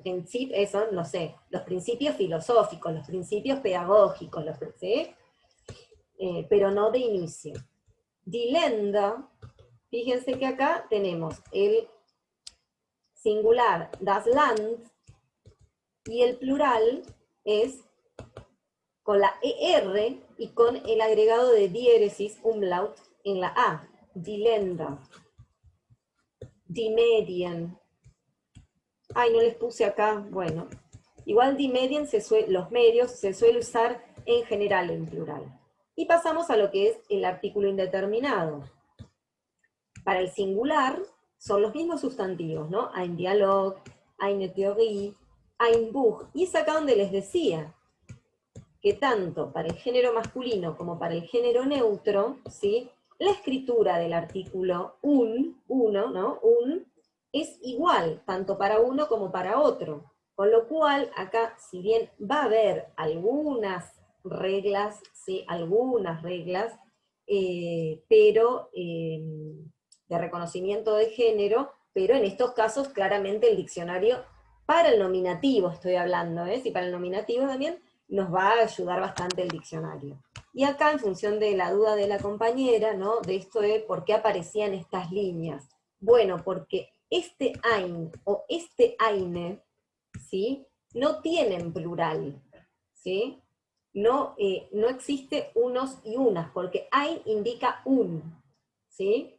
Son, no sé, los principios filosóficos, los principios pedagógicos, ¿sí? Pero no de inicio. Die Länder, fíjense que acá tenemos el singular das Land, y el plural es con la ER y con el agregado de diéresis, umlaut, en la A. Die Länder. Die Medien. Ay, no les puse acá, bueno. Igual die Medien, los medios, se suele usar en general en plural. Y pasamos a lo que es el artículo indeterminado. Para el singular son los mismos sustantivos, ¿no? Ein Dialog, eine Theorie, ein Buch. Y es acá donde les decía que tanto para el género masculino como para el género neutro, ¿sí? La escritura del artículo uno, ¿no? Es igual, tanto para uno como para otro. Con lo cual, acá, si bien va a haber algunas reglas, ¿sí? Algunas reglas, pero de reconocimiento de género, pero en estos casos claramente el diccionario, para el nominativo estoy hablando, y para el nominativo también, nos va a ayudar bastante el diccionario. Y acá, en función de la duda de la compañera, ¿no? De esto de por qué aparecían estas líneas. Bueno, porque este ein o este eine, ¿sí? No tienen plural, ¿sí? No, no existe unos y unas, porque ein indica un, ¿sí?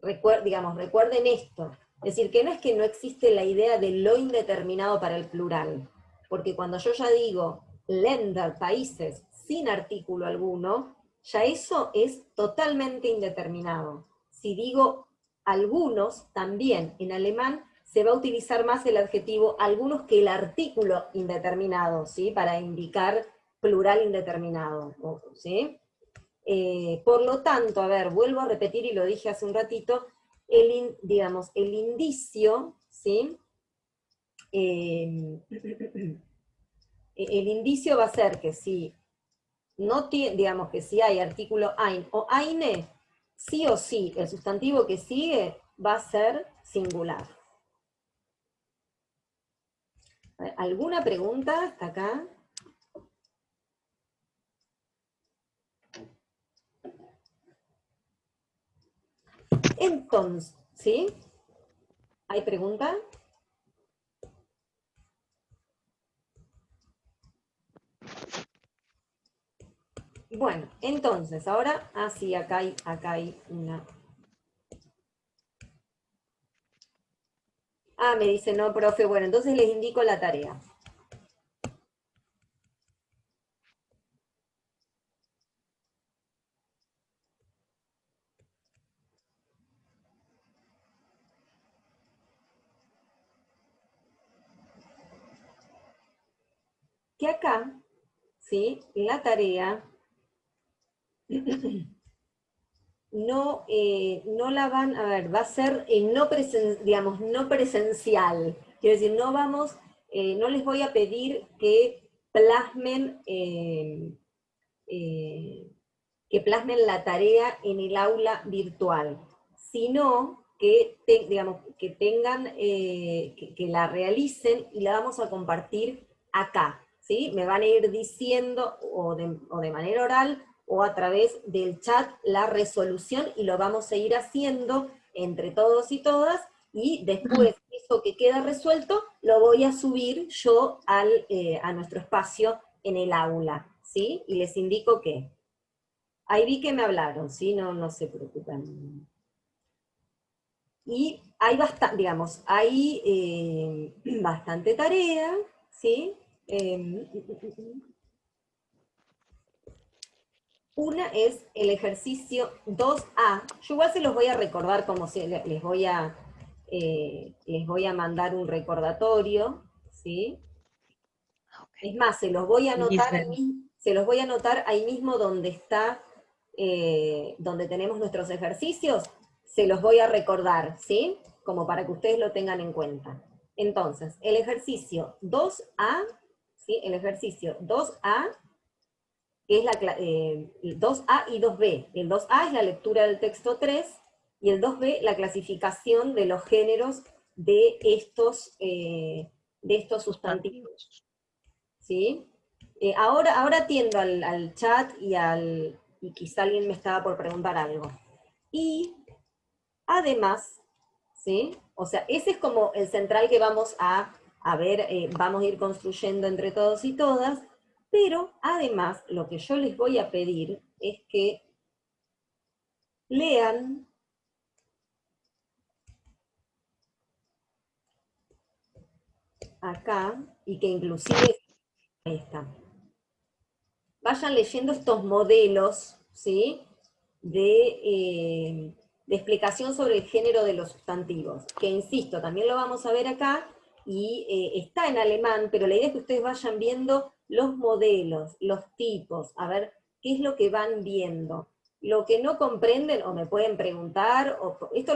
Recuerden esto. Es decir, que no es que no existe la idea de lo indeterminado para el plural, porque cuando yo ya digo Länder, países, sin artículo alguno, ya eso es totalmente indeterminado. Si digo algunos, también en alemán se va a utilizar más el adjetivo algunos que el artículo indeterminado, ¿sí? Para indicar plural indeterminado, ¿sí? Por lo tanto, a ver, vuelvo a repetir y lo dije hace un ratito, el indicio, ¿sí? El indicio va a ser que si no tiene, digamos que si hay artículo ein o eine, sí o sí, el sustantivo que sigue va a ser singular. ¿Alguna pregunta hasta acá? Entonces, ¿sí? ¿Hay pregunta? Bueno, entonces, ahora, sí, acá hay una. Me dice, no, profe, bueno, entonces les indico la tarea. Que acá, ¿sí? La tarea no la van, a ver, va a ser no presencial. Quiero decir, no les voy a pedir que plasmen la tarea en el aula virtual, sino que tengan, que la realicen y la vamos a compartir acá, ¿sí? Me van a ir diciendo o de manera oral o a través del chat la resolución y lo vamos a ir haciendo entre todos y todas, y después eso que queda resuelto lo voy a subir yo a nuestro espacio en el aula, ¿sí? Y les indico que ahí vi que me hablaron, ¿sí? No se preocupen. Y hay bastante tarea, ¿sí? Una es el ejercicio 2A. Yo igual se los voy a recordar, como si les voy a mandar un recordatorio, ¿sí? Es más, se los voy a anotar ahí mismo donde está, donde tenemos nuestros ejercicios, se los voy a recordar, ¿sí? Como para que ustedes lo tengan en cuenta. Entonces, el ejercicio 2A, ¿sí? El ejercicio 2A que es el 2A y 2B. El 2A es la lectura del texto 3, y el 2B la clasificación de los géneros de estos sustantivos. ¿Sí? Ahora atiendo al chat y quizá alguien me estaba por preguntar algo. Y además, ¿sí? O sea, ese es como el central que vamos a ver, vamos a ir construyendo entre todos y todas, pero además lo que yo les voy a pedir es que lean acá, y que inclusive ahí está, vayan leyendo estos modelos, ¿sí? De explicación sobre el género de los sustantivos, que insisto, también lo vamos a ver acá, y está en alemán, pero la idea es que ustedes vayan viendo los modelos, los tipos, a ver qué es lo que van viendo. Lo que no comprenden, o me pueden preguntar, esto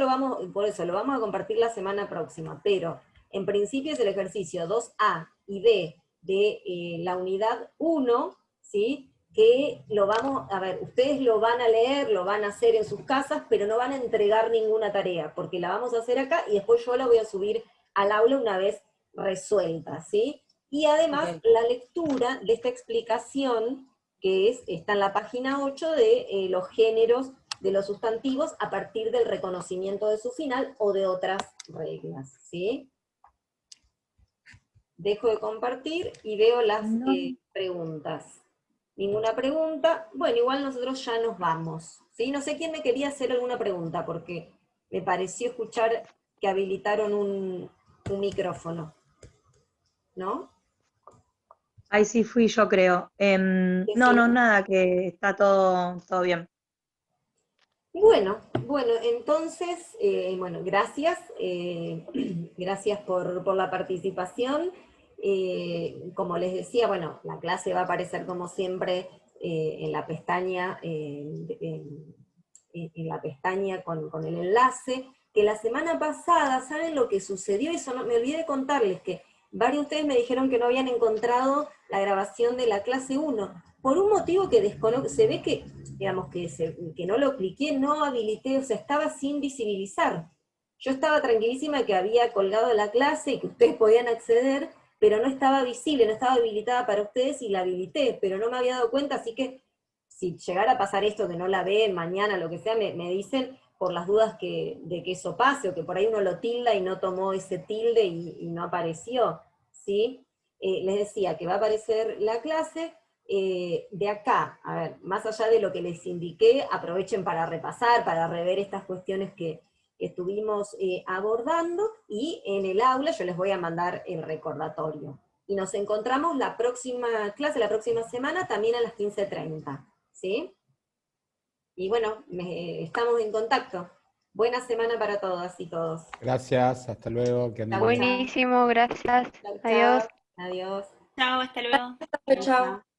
por eso lo vamos a compartir la semana próxima, pero en principio es el ejercicio 2A y B de la unidad 1, ¿sí? Que lo vamos a ver, ustedes lo van a leer, lo van a hacer en sus casas, pero no van a entregar ninguna tarea, porque la vamos a hacer acá y después yo la voy a subir al aula una vez resuelta, ¿sí? Y además la lectura de esta explicación, que está en la página 8 de los géneros de los sustantivos a partir del reconocimiento de su final o de otras reglas, ¿sí? Dejo de compartir y veo las preguntas. Ninguna pregunta. Bueno, igual nosotros ya nos vamos, ¿sí? No sé quién me quería hacer alguna pregunta, porque me pareció escuchar que habilitaron un micrófono, ¿no? Ahí sí fui yo, creo. No, nada, que está todo bien. Bueno, entonces, gracias. Gracias por la participación. Como les decía, bueno, la clase va a aparecer como siempre en la pestaña, en la pestaña con el enlace, que la semana pasada, ¿saben lo que sucedió? Eso no, me olvidé de contarles, que varios de ustedes me dijeron que no habían encontrado la grabación de la clase 1, por un motivo que desconozco, se ve que, digamos, que no lo cliqué, no habilité, o sea, estaba sin visibilizar. Yo estaba tranquilísima que había colgado la clase y que ustedes podían acceder, pero no estaba visible, no estaba habilitada para ustedes, y la habilité, pero no me había dado cuenta, así que si llegara a pasar esto, que no la ven mañana, lo que sea, me dicen, por las dudas de que eso pase, o que por ahí uno lo tilda y no tomó ese tilde y no apareció, ¿sí? Les decía que va a aparecer la clase. De acá, a ver, más allá de lo que les indiqué, aprovechen para repasar, para rever estas cuestiones que estuvimos abordando, y en el aula yo les voy a mandar el recordatorio. Y nos encontramos la próxima clase, la próxima semana, también a las 15:30, ¿sí? Y bueno, estamos en contacto. Buena semana para todas y todos. Gracias, hasta luego. Que anden bien. Buenísimo, gracias. Chau, chau. Adiós. Adiós. Chao, hasta luego. Chau, chau.